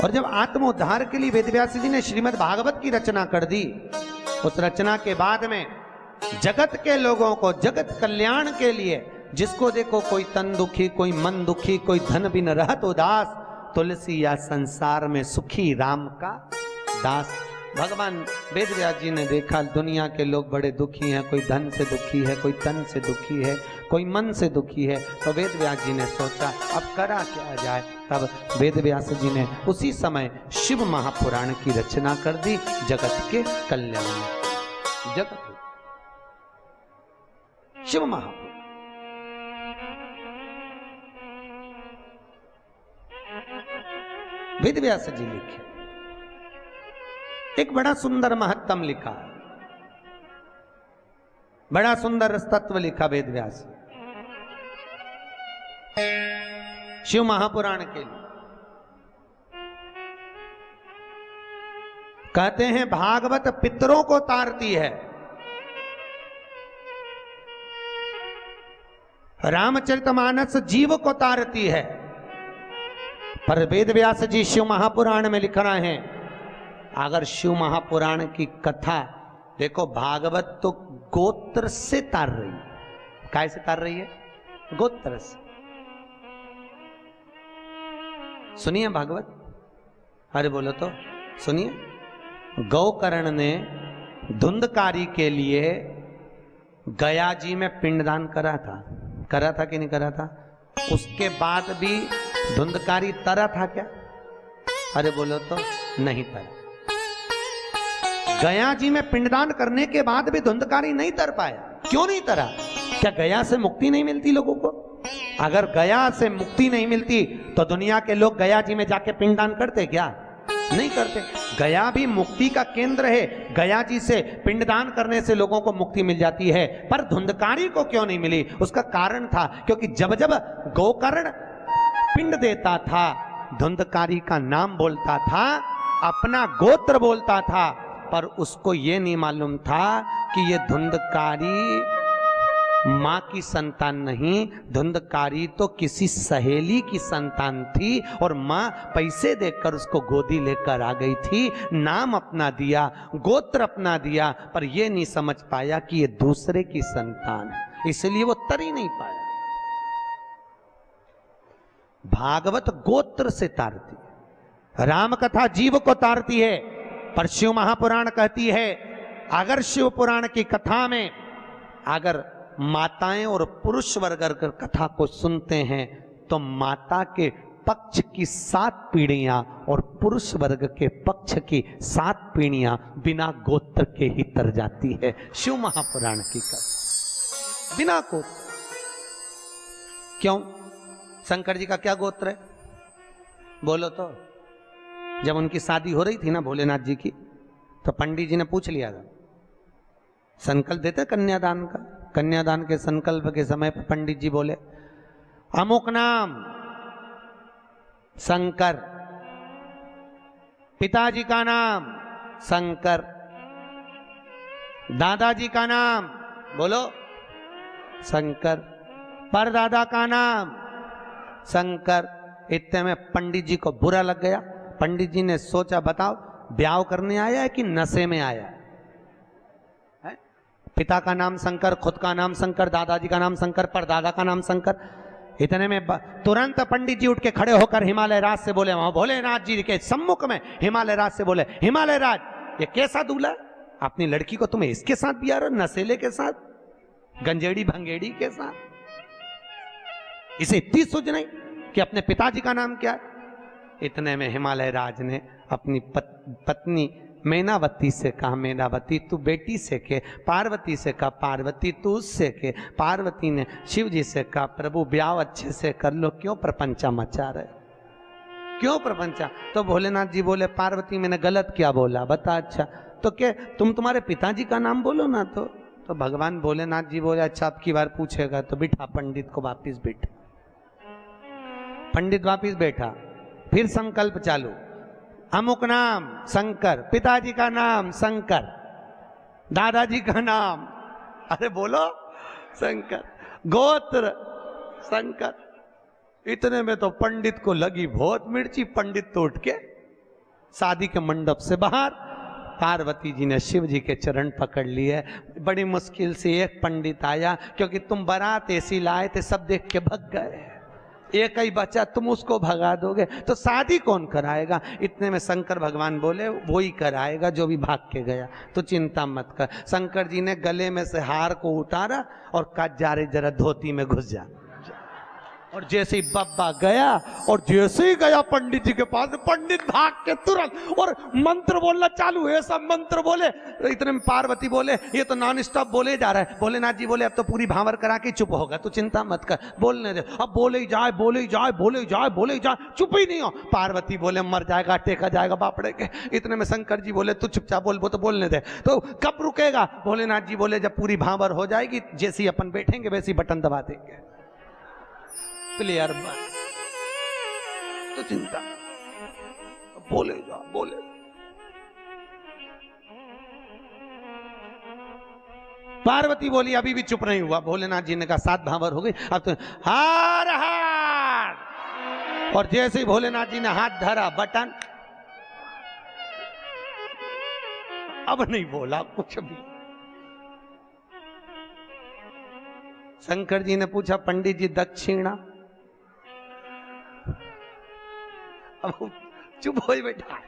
और जब आत्मोद्धार के लिए वेदव्यास जी ने श्रीमद् भागवत की रचना कर दी, उस रचना के बाद में जगत के लोगों को, जगत कल्याण के लिए, जिसको देखो कोई तन दुखी, कोई मन दुखी, कोई धन बिन रहत उदास, तुलसी या संसार में सुखी राम का दास। भगवान वेदव्यास जी ने देखा दुनिया के लोग बड़े दुखी हैं, कोई धन से दुखी है, कोई तन से दुखी है, कोई मन से दुखी है। तो वेदव्यास जी ने सोचा अब करा क्या जाए। तब वेदव्यास जी ने उसी समय शिव महापुराण की रचना कर दी, जगत के कल्याण में। जगत शिव महापुराण, वेदव्यास जी लिखे, एक बड़ा सुंदर महत्तम लिखा, बड़ा सुंदर तत्व लिखा वेदव्यास शिव महापुराण के लिए। कहते हैं भागवत पितरों को तारती है, रामचरितमानस जीव को तारती है, पर वेदव्यास जी शिव महापुराण में लिख रहे हैं, अगर शिव महापुराण की कथा देखो, भागवत तो गोत्र से तार रही है। काय से तार रही है? गोत्र से। सुनिए भागवत, अरे बोलो तो सुनिए। गौकर्ण ने धुंधकारी के लिए गया जी में पिंडदान करा था कि नहीं करा था? उसके बाद भी धुंधकारी तरा था क्या? अरे बोलो तो नहीं तरा। गया जी में पिंडदान करने के बाद भी धुंधकारी नहीं तर पाया। क्यों नहीं तरा? क्या गया से मुक्ति नहीं मिलती लोगों को? अगर गया से मुक्ति नहीं मिलती तो दुनिया के लोग गया जी में जाके पिंडदान करते क्या? नहीं करते। गया भी मुक्ति का केंद्र है, गया जी से पिंडदान करने से लोगों को मुक्ति मिल जाती है, पर धुंधकारी को क्यों नहीं मिली? उसका कारण था क्योंकि जब जब गोकर्ण पिंड देता था, धुंधकारी का नाम बोलता था, अपना गोत्र बोलता था, पर उसको ये नहीं मालूम था कि ये धुंधकारी मां की संतान नहीं, धुंधकारी तो किसी सहेली की संतान थी और मां पैसे देकर उसको गोदी लेकर आ गई थी, नाम अपना दिया, गोत्र अपना दिया, पर यह नहीं समझ पाया कि ये दूसरे की संतान है, इसलिए वो तर ही नहीं पाया। भागवत गोत्र से तारती है, राम कथा जीव को तारती है, पर शिव महापुराण कहती है अगर शिव पुराण की कथा में अगर माताएं और पुरुष वर्ग अगर कथा को सुनते हैं तो माता के पक्ष की 7 पीढ़ियां और पुरुष वर्ग के पक्ष की 7 पीढ़ियां बिना गोत्र के ही तर जाती है। शिव महापुराण की कथा बिना गोत्र। क्यों? शंकर जी का क्या गोत्र है? बोलो तो। जब उनकी शादी हो रही थी ना भोलेनाथ जी की, तो पंडित जी ने पूछ लिया था, संकल्प देते कन्यादान का। कन्यादान के संकल्प के समय पर पंडित जी बोले अमुक नाम शंकर, पिताजी का नाम शंकर, दादाजी का नाम बोलो शंकर, परदादा का नाम शंकर। इतने में पंडित जी को बुरा लग गया। पंडित जी ने सोचा बताओ ब्याह करने आया है कि नशे में आया है? पिता का नाम शंकर, खुद का नाम शंकर, दादाजी का नाम शंकर, परदादा का नाम शंकर। इतने में तुरंत पंडित जी उठ के खड़े होकर हिमालय राज से बोले, वहां भोलेनाथ जी के सम्मुख में हिमालय राज से बोले, हिमालय राज ये कैसा दूल्हा, अपनी लड़की को तुम्हें इसके साथ बिया रहे हो, नशेले के साथ, गंजेड़ी भंगेड़ी के साथ? इसे इतनी सूझ नहीं कि अपने पिताजी का नाम क्या है? इतने में हिमालय राज ने अपनी पत्नी मैनावती से कहा, मैनावती तू बेटी से के, पार्वती से कहा, पार्वती तू उससे के। पार्वती ने शिव जी से कहा, प्रभु ब्याह अच्छे से कर लो, क्यों प्रपंचा मचा रहे, क्यों प्रपंचा? तो भोलेनाथ जी बोले, पार्वती मैंने गलत क्या बोला बता? अच्छा तो क्या तुम्हारे पिताजी का नाम बोलो ना। तो भगवान भोलेनाथ जी बोले, अच्छा अब की बार पूछेगा तो बिठा पंडित को वापिस बैठा। पंडित वापिस बैठा, फिर संकल्प चालू, अमुक नाम शंकर, पिताजी का नाम शंकर, दादाजी का नाम, अरे बोलो शंकर, गोत्र शंकर। इतने में तो पंडित को लगी बहुत मिर्ची। पंडित तो उठ के शादी के मंडप से बाहर, पार्वती जी ने शिव जी के चरण पकड़ लिए। बड़ी मुश्किल से एक पंडित आया, क्योंकि तुम बारात ऐसी लाए थे सब देख के भग गए, एक ही बच्चा, तुम उसको भगा दोगे तो शादी कौन कराएगा? इतने में शंकर भगवान बोले, वो ही कराएगा जो भी भाग के गया, तो चिंता मत कर। शंकर जी ने गले में से हार को उतारा और कहा, जा रे जरा धोती में घुस जा। और जैसे ही बब्बा गया, और जैसे ही गया पंडित जी के पास, पंडित भाग के तुरंत और मंत्र बोलना चालू हुए, सब मंत्र बोले। इतने में पार्वती बोले, ये तो नॉन स्टॉप बोले जा रहा है। भोलेनाथ जी बोले, अब तो पूरी भांवर करा के चुप होगा, तू चिंता मत कर, बोलने दे। अब बोले ही जाए, बोले ही जाए, बोले ही जाए, बोले ही जाए, चुप ही नहीं हो। पार्वती बोले, मर जाएगा, टेका जाएगा बापड़े के। इतने में शंकर जी बोले, तू चुपचाप बोल, वो तो बोलने दे। तो कब रुकेगा? भोलेनाथ जी बोले, जब पूरी भांवर हो जाएगी, जैसे ही अपन बैठेंगे वैसे ही बटन दबा देंगे, क्लियर बात, तो चिंता, बोले जा बोले। पार्वती बोली, अभी भी चुप नहीं हुआ। भोलेनाथ जी ने कहा, 7 भांवर हो गई, अब तो हार हार। और जैसे ही भोलेनाथ जी ने हाथ धरा, बटन, अब नहीं बोला कुछ भी। शंकर जी ने पूछा, पंडित जी दक्षिणा? अब चुप हो ही बैठा,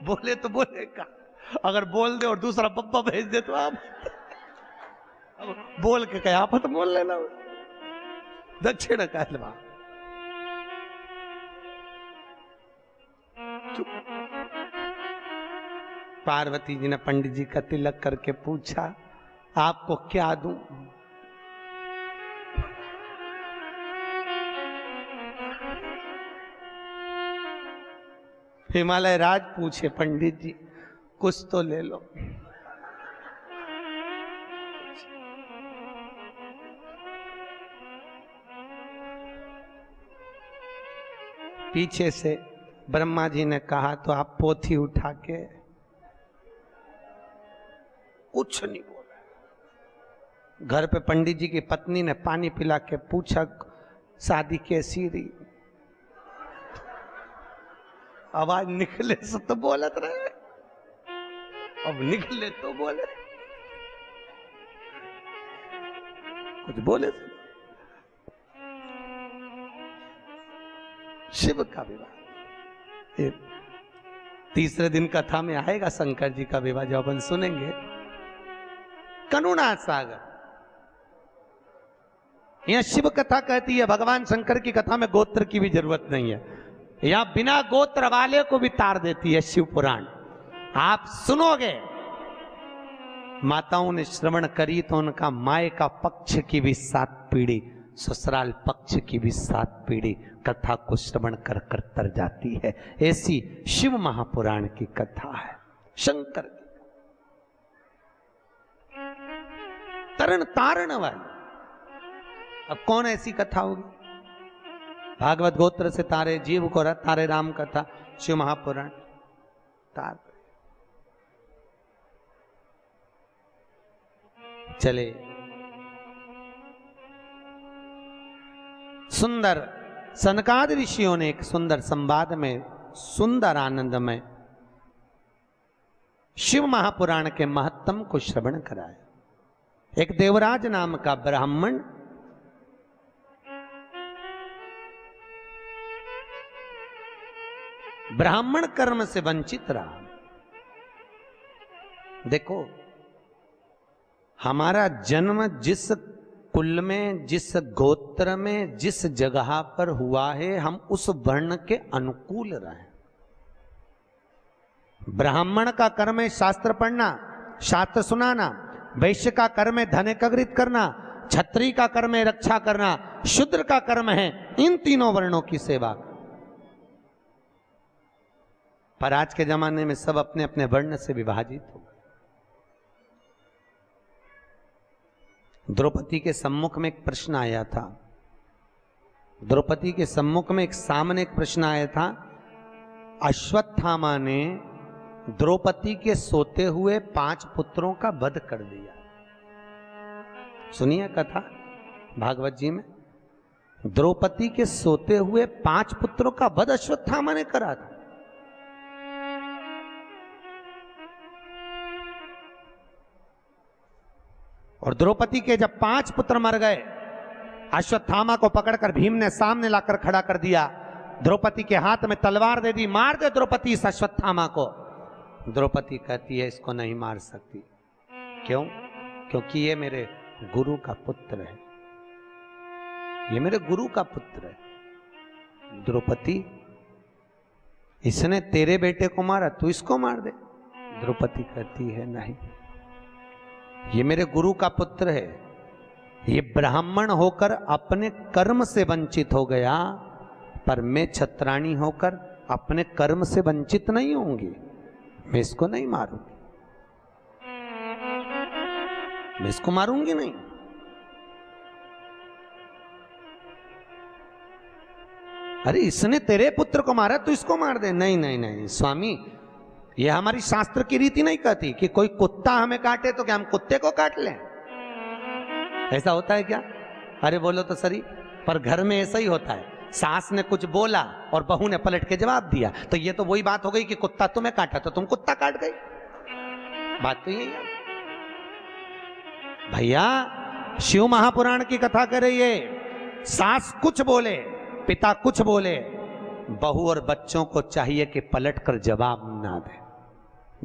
बोले तो बोलेगा, अगर बोल दे और दूसरा बब्बा भेज दे तो अब बोल के क्या आप तो बोल लेना, दक्षिण कहलवा। पार्वती जी ने पंडित जी का तिलक करके पूछा, आपको क्या दूं? हिमालय राज पूछे, पंडित जी कुछ तो ले लो। पीछे से ब्रह्मा जी ने कहा, तो आप पोथी उठा के, कुछ नहीं बोला। घर पे पंडित जी की पत्नी ने पानी पिला के पूछा, शादी कैसी रही? आवाज निकले से तो बोलत रहे, अब निकले तो बोले, कुछ बोले। शिव का विवाह तीसरे दिन कथा में आएगा, शंकर जी का विवाह जो अपन सुनेंगे। करुणा सागर, यह शिव कथा कहती है, भगवान शंकर की कथा में गोत्र की भी जरूरत नहीं है, या बिना गोत्र वाले को भी तार देती है शिव पुराण। आप सुनोगे, माताओं ने श्रवण करी तो उनका माए का पक्ष की भी 7 पीढ़ी, ससुराल पक्ष की भी 7 पीढ़ी कथा को श्रवण कर कर तर जाती है। ऐसी शिव महापुराण की कथा है, शंकर की तरण तारण वाली। अब कौन ऐसी कथा होगी? भागवत गोत्र से तारे, जीव को तारे राम कथा, शिव महापुराण तार। चले, सुंदर सनकादि ऋषियों ने एक सुंदर संवाद में, सुंदर आनंद में शिव महापुराण के महत्तम को श्रवण कराया। एक देवराज नाम का ब्राह्मण ब्राह्मण कर्म से वंचित रहा। देखो, हमारा जन्म जिस कुल में, जिस गोत्र में, जिस जगह पर हुआ है, हम उस वर्ण के अनुकूल रहे। ब्राह्मण का कर्म है शास्त्र पढ़ना, शास्त्र सुनाना। वैश्य का कर्म है धन एकत्रित करना। क्षत्रिय का कर्म है रक्षा करना। शूद्र का कर्म है इन तीनों वर्णों की सेवा। पर आज के जमाने में सब अपने अपने वर्ण से विभाजित हो गए। द्रौपदी के सम्मुख में एक प्रश्न आया था। द्रौपदी के सम्मुख में एक सामने एक प्रश्न आया था। अश्वत्थामा ने द्रौपदी के सोते हुए 5 पुत्रों का वध कर दिया। सुनिए कथा भागवत जी में, द्रौपदी के सोते हुए 5 पुत्रों का वध अश्वत्थामा ने करा था। और द्रौपदी के जब 5 पुत्र मर गए, अश्वत्थामा को पकड़कर भीम ने सामने लाकर खड़ा कर दिया। द्रौपदी के हाथ में तलवार दे दी, मार दे द्रौपदी इस अश्वत्थामा को। द्रौपदी कहती है इसको नहीं मार सकती। क्यों? क्योंकि ये मेरे गुरु का पुत्र है, ये मेरे गुरु का पुत्र है। द्रौपदी, इसने तेरे बेटे को मारा, तू इसको मार दे। द्रौपदी कहती है नहीं, ये मेरे गुरु का पुत्र है। ये ब्राह्मण होकर अपने कर्म से वंचित हो गया, पर मैं क्षत्राणी होकर अपने कर्म से वंचित नहीं होंगी। मैं इसको नहीं मारूंगी, मैं इसको मारूंगी नहीं। अरे इसने तेरे पुत्र को मारा, तू इसको मार दे। नहीं नहीं नहीं स्वामी, ये हमारी शास्त्र की रीति नहीं कहती कि कोई कुत्ता हमें काटे तो क्या हम कुत्ते को काट लें? ऐसा होता है क्या? अरे बोलो तो सही। पर घर में ऐसा ही होता है, सास ने कुछ बोला और बहू ने पलट के जवाब दिया, तो ये तो वही बात हो गई कि कुत्ता तुम्हें काटा तो तुम कुत्ता काट गई। बात तो यही है भैया। शिव महापुराण की कथा कर रही है, सास कुछ बोले, पिता कुछ बोले, बहू और बच्चों को चाहिए कि पलट कर जवाब ना दे,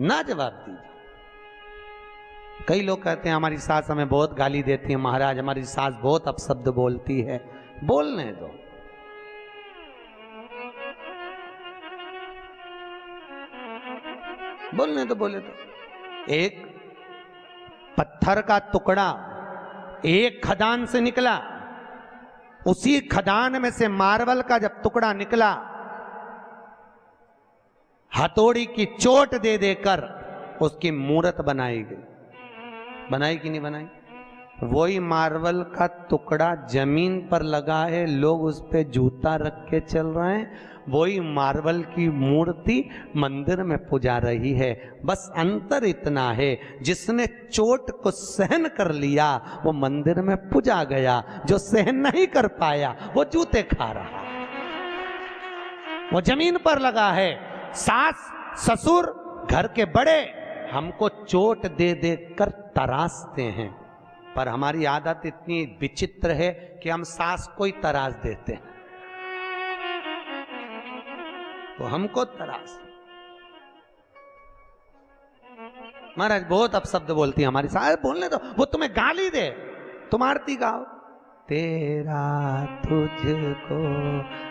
ना जवाब दीजिए। कई लोग कहते हैं हमारी सास हमें बहुत गाली देती है, महाराज हमारी सास बहुत अपशब्द बोलती है। बोलने दो, बोलने दो, बोले तो। एक पत्थर का टुकड़ा एक खदान से निकला, उसी खदान में से मार्बल का जब टुकड़ा निकला, हथौड़ी की चोट दे देकर उसकी मूर्त बनाई गई। बनाई कि नहीं बनाई? वही मार्बल का टुकड़ा जमीन पर लगा है, लोग उस पे जूता रख के चल रहे हैं। वही मार्बल की मूर्ति मंदिर में पूजा रही है। बस अंतर इतना है, जिसने चोट को सहन कर लिया वो मंदिर में पूजा गया, जो सहन नहीं कर पाया वो जूते खा रहा, वो जमीन पर लगा है। सास ससुर घर के बड़े हमको चोट दे दे कर तराशते हैं, पर हमारी आदत इतनी विचित्र है कि हम सास को ही तराश देते हैं, तो हमको तराश। महाराज बहुत अपशब्द बोलती है हमारी सास, बोलने दो, वो तुम्हें गाली दे, तुम आरती गाओ। तेरा तुझको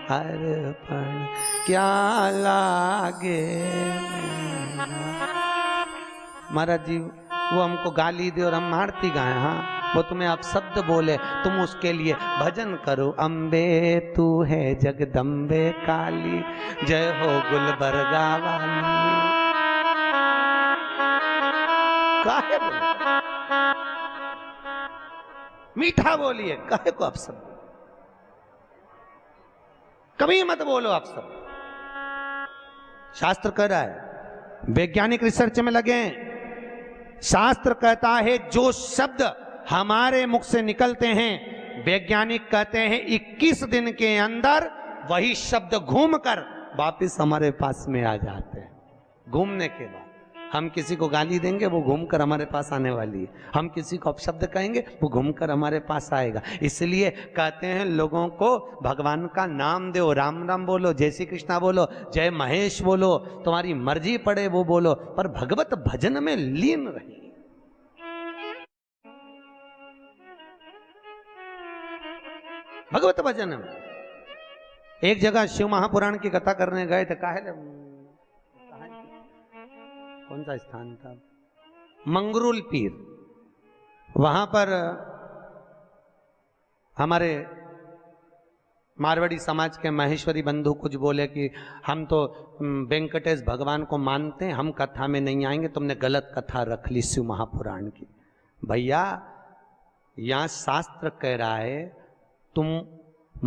अर्पण क्या लागे। महाराज जी वो हमको गाली दे और हम आरती गाएं, हाँ वो तुम्हें आप शब्द बोले, तुम उसके लिए भजन करो। अम्बे तू है जगदम्बे काली, जय हो गुलबर्गा वाली। काहे बोले? मीठा बोलिए, काहे को आप सब कभी मत बोलो आप सब। शास्त्र कह रहा है, वैज्ञानिक रिसर्च में लगे, शास्त्र कहता है जो शब्द हमारे मुख से निकलते हैं, वैज्ञानिक कहते हैं 21 दिन के अंदर वही शब्द घूमकर वापिस हमारे पास में आ जाते हैं। घूमने के बाद हम किसी को गाली देंगे वो घूमकर हमारे पास आने वाली है, हम किसी को अपशब्द कहेंगे वो घूमकर हमारे पास आएगा। इसलिए कहते हैं लोगों को भगवान का नाम दो, राम राम बोलो, जय श्री कृष्णा बोलो, जय महेश बोलो, तुम्हारी मर्जी पड़े वो बोलो, पर भगवत भजन में लीन रहिए। भगवत भजन में एक जगह शिव महापुराण की कथा करने गए थे, कौन सा स्थान था, मंगरूल पीर। वहां पर हमारे मारवाड़ी समाज के महेश्वरी बंधु कुछ बोले कि हम तो वेंकटेश भगवान को मानते हैं, हम कथा में नहीं आएंगे, तुमने गलत कथा रख ली शिव महापुराण की। भैया यहां शास्त्र कह रहा है तुम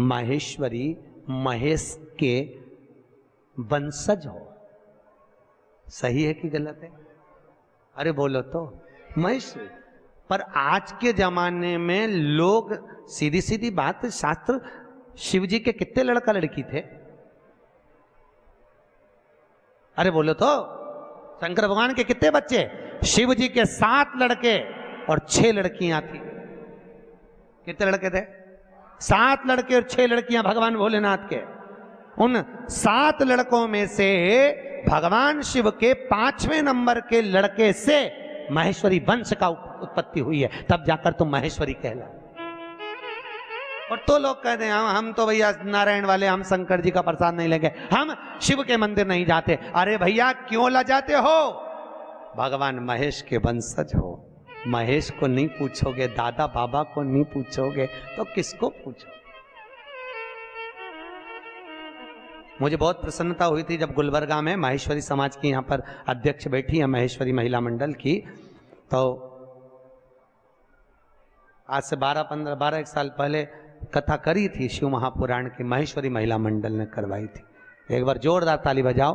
महेश्वरी महेश के वंशज हो, सही है कि गलत है? अरे बोलो तो महेश्वरी। पर आज के जमाने में लोग, सीधी सीधी बात, शास्त्र शिव जी के कितने लड़का लड़की थे? अरे बोलो तो, शंकर भगवान के कितने बच्चे? शिव जी के 7 लड़के और 6 लड़कियां थी। कितने लड़के थे? 7 लड़के और 6 लड़कियां भगवान भोलेनाथ के। उन 7 लड़कों में से भगवान शिव के 5वें नंबर के लड़के से महेश्वरी वंश का उत्पत्ति हुई है, तब जाकर तुम महेश्वरी कहला। और तो लोग कहते हैं हम तो भैया नारायण वाले, हम शंकर जी का प्रसाद नहीं लेंगे, हम शिव के मंदिर नहीं जाते। अरे भैया क्यों ला जाते हो? भगवान महेश के वंशज हो, महेश को नहीं पूछोगे, दादा बाबा को नहीं पूछोगे तो किसको पूछोगे? मुझे बहुत प्रसन्नता हुई थी जब गुलबर्गा में महेश्वरी समाज की यहाँ पर अध्यक्ष बैठी है, महेश्वरी महिला मंडल की। तो आज से 12 एक साल पहले कथा करी थी शिव महापुराण की, महेश्वरी महिला मंडल ने करवाई थी। एक बार जोरदार ताली बजाओ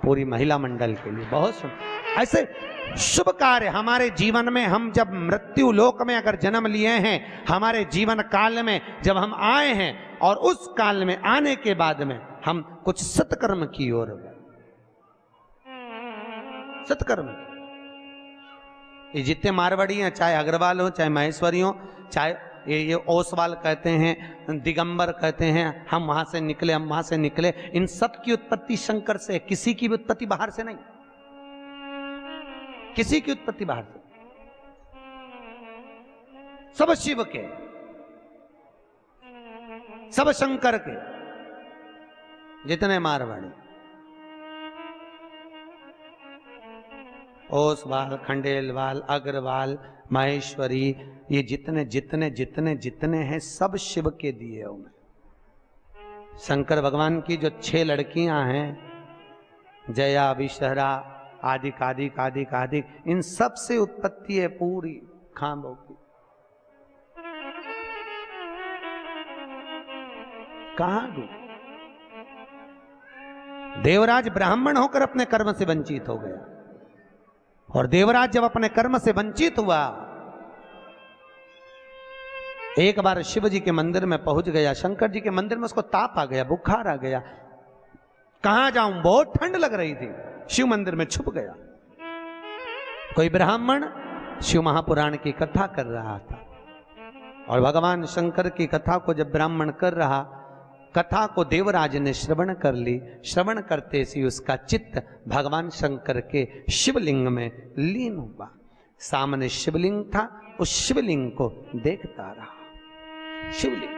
पूरी महिला मंडल के लिए। बहुत सुंदर ऐसे शुभ कार्य हमारे जीवन में, हम जब मृत्यु लोक में अगर जन्म लिए हैं, हमारे जीवन काल में जब हम आए हैं और उस काल में आने के बाद में हम कुछ सत्कर्म की ओर, सत्कर्म। ये जितने मारवाड़ी हैं, चाहे अग्रवाल हो, चाहे महेश्वरी हो, चाहे ये ओसवाल कहते हैं, दिगंबर कहते हैं, हम वहां से निकले, हम वहां से निकले, इन सब की उत्पत्ति शंकर से, किसी की भी उत्पत्ति बाहर से नहीं, किसी की उत्पत्ति बाहर से, सब शिव के, सब शंकर के, जितने मारवाड़ी, ओसवाल, खंडेलवाल, अग्रवाल, महेश्वरी, ये जितने जितने जितने जितने हैं सब शिव के दिए हुए। शंकर भगवान की जो 6 लड़कियां हैं, जया, विषहरा, आदिक आदिक आदिक आदिक, इन सब से उत्पत्ति है पूरी खांबों की। कहां गई? देवराज ब्राह्मण होकर अपने कर्म से वंचित हो गया, और देवराज जब अपने कर्म से वंचित हुआ, एक बार शिव जी के मंदिर में पहुंच गया, शंकर जी के मंदिर में उसको ताप आ गया, बुखार आ गया, कहां जाऊं, बहुत ठंड लग रही थी, शिव मंदिर में छुप गया। कोई ब्राह्मण शिव महापुराण की कथा कर रहा था, और भगवान शंकर की कथा को जब ब्राह्मण कर रहा, कथा को देवराज ने श्रवण कर ली। श्रवण करते ही उसका चित्त भगवान शंकर के शिवलिंग में लीन हुआ। सामने शिवलिंग था, उस शिवलिंग को देखता रहा। शिवलिंग,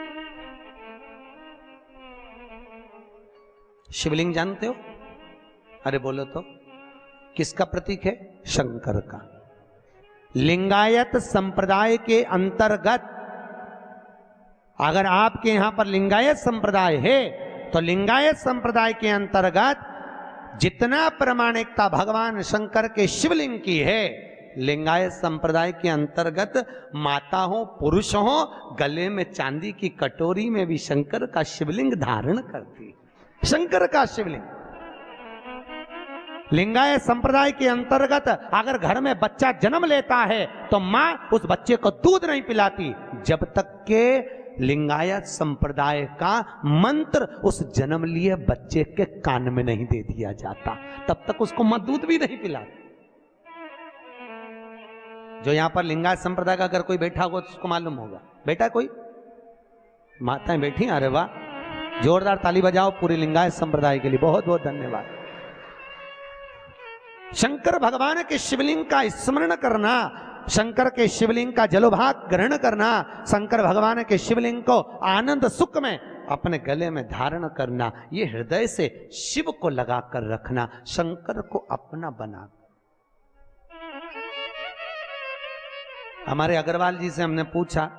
शिवलिंग जानते हो? अरे बोलो तो, किसका प्रतीक है? शंकर का। लिंगायत संप्रदाय के अंतर्गत, अगर आपके यहां पर लिंगायत संप्रदाय है तो लिंगायत संप्रदाय के अंतर्गत जितना प्रामाणिकता भगवान शंकर के शिवलिंग की है, लिंगायत संप्रदाय के अंतर्गत माता हो, पुरुष हो, गले में चांदी की कटोरी में भी शंकर का शिवलिंग धारण करती। शंकर का शिवलिंग। लिंगायत संप्रदाय के अंतर्गत अगर घर में बच्चा जन्म लेता है तो मां उस बच्चे को दूध नहीं पिलाती जब तक के लिंगायत संप्रदाय का मंत्र उस जन्म लिए बच्चे के कान में नहीं दे दिया जाता, तब तक उसको मां दूध भी नहीं पिलाती। जो यहाँ पर लिंगायत संप्रदाय का अगर कोई बैठा होगा तो उसको मालूम होगा। बेटा कोई माताएं बैठी, अरे वाह, जोरदार ताली बजाओ पूरी लिंगायत संप्रदाय के लिए, बहुत बहुत धन्यवाद। शंकर भगवान के शिवलिंग का स्मरण करना, शंकर के शिवलिंग का जलोभाग ग्रहण करना, शंकर भगवान के शिवलिंग को आनंद सुख में अपने गले में धारण करना, ये हृदय से शिव को लगा कर रखना, शंकर को अपना बना। हमारे अग्रवाल जी से हमने पूछा,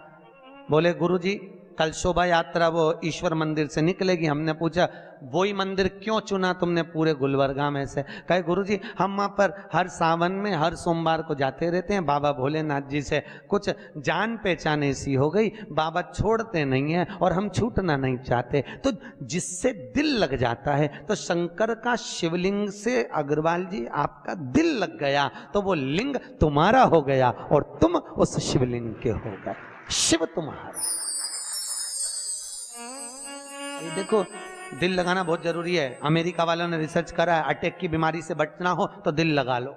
बोले गुरुजी कल शोभा यात्रा वो ईश्वर मंदिर से निकलेगी। हमने पूछा वही मंदिर क्यों चुना तुमने पूरे गुलबर्गा में से? कहे गुरुजी हम वहाँ पर हर सावन में हर सोमवार को जाते रहते हैं, बाबा भोलेनाथ जी से कुछ जान पहचान ऐसी हो गई, बाबा छोड़ते नहीं हैं और हम छूटना नहीं चाहते, तो जिससे दिल लग जाता है। तो शंकर का शिवलिंग से अग्रवाल जी आपका दिल लग गया तो वो लिंग तुम्हारा हो गया और तुम उस शिवलिंग के हो गए, शिव तुम्हारा। ये देखो दिल लगाना बहुत जरूरी है। अमेरिका वालों ने रिसर्च करा है, अटैक की बीमारी से बचना हो तो दिल लगा लो।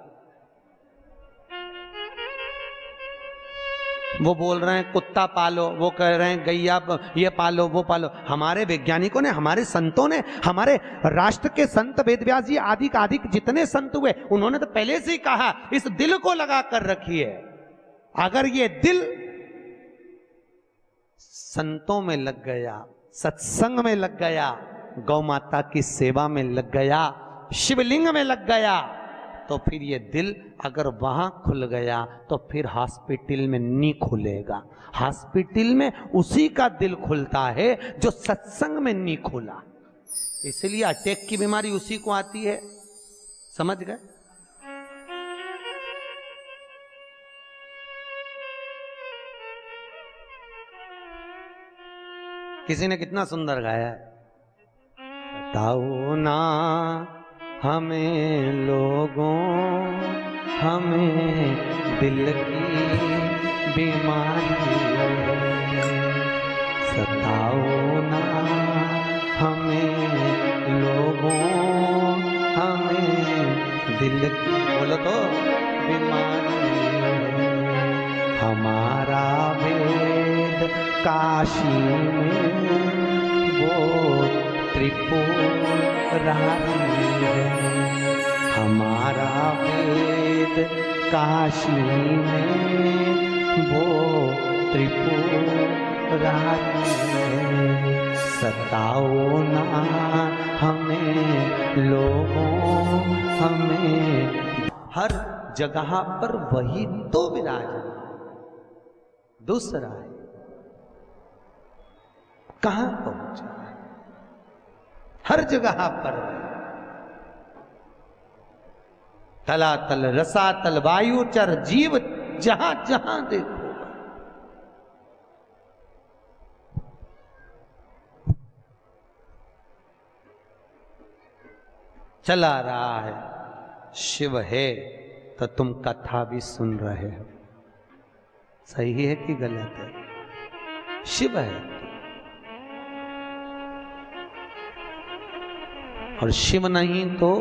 वो बोल रहे हैं कुत्ता पालो, वो कह रहे हैं गैया ये पालो वो पालो। हमारे वैज्ञानिकों ने, हमारे संतों ने, हमारे राष्ट्र के संत वेदव्यास जी आदि का अधिक जितने संत हुए उन्होंने तो पहले से ही कहा इस दिल को लगा कर रखिए। अगर ये दिल संतों में लग गया, सत्संग में लग गया, गौ माता की सेवा में लग गया, शिवलिंग में लग गया, तो फिर ये दिल अगर वहां खुल गया तो फिर हॉस्पिटल में नहीं खुलेगा। हॉस्पिटल में उसी का दिल खुलता है जो सत्संग में नहीं खुला। इसलिए अटैक की बीमारी उसी को आती है, समझ गए? किसी ने कितना सुंदर गाया है, बताओ ना हमें लोगों, हमें दिल की बीमारी सताओ ना हमें लोगों, हमें दिल की, बोलो तो, बीमारी। हमारा वेद काशी में वो त्रिपुरारी है, हमारा वेद काशी में वो त्रिपुरारी है। सताओ ना हमें लोगों, हमें हर जगह पर वही तो विराज। दूसरा है कहां पहुंचा, हर जगह पर तलातल रसातल वायुचर जीव जहां जहां देखो चला रहा है। शिव है तो तुम कथा भी सुन रहे हो, सही है कि गलत है? शिव है और शिव नहीं तो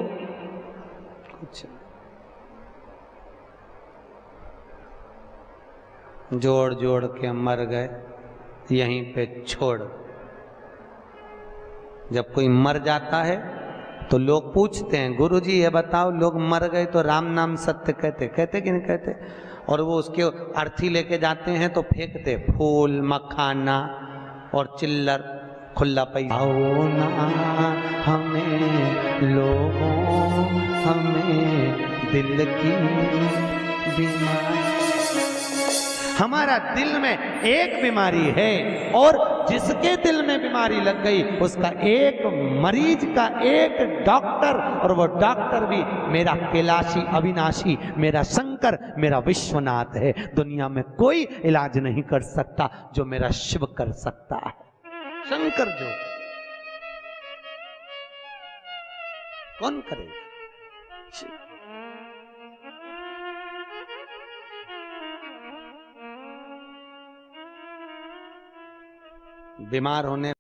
कुछ। जोड़ जोड़ के मर गए यहीं पे छोड़। जब कोई मर जाता है तो लोग पूछते हैं गुरुजी ये बताओ लोग मर गए तो राम नाम सत्य कहते, कहते कि नहीं कहते? और वो उसके अर्थी लेके जाते हैं तो फेंकते फूल मखाना और चिल्लर खुला पैसा। आओ ना हमें लोगों, हमें दिल की बीमारी। हमारा दिल में एक बीमारी है और जिसके दिल में बीमारी लग गई उसका एक मरीज का एक डॉक्टर, और वो डॉक्टर भी मेरा कैलाशी अविनाशी, मेरा शंकर, मेरा विश्वनाथ है। दुनिया में कोई इलाज नहीं कर सकता जो मेरा शिव कर सकता है। शंकर जो कौन करेगा? बीमार होने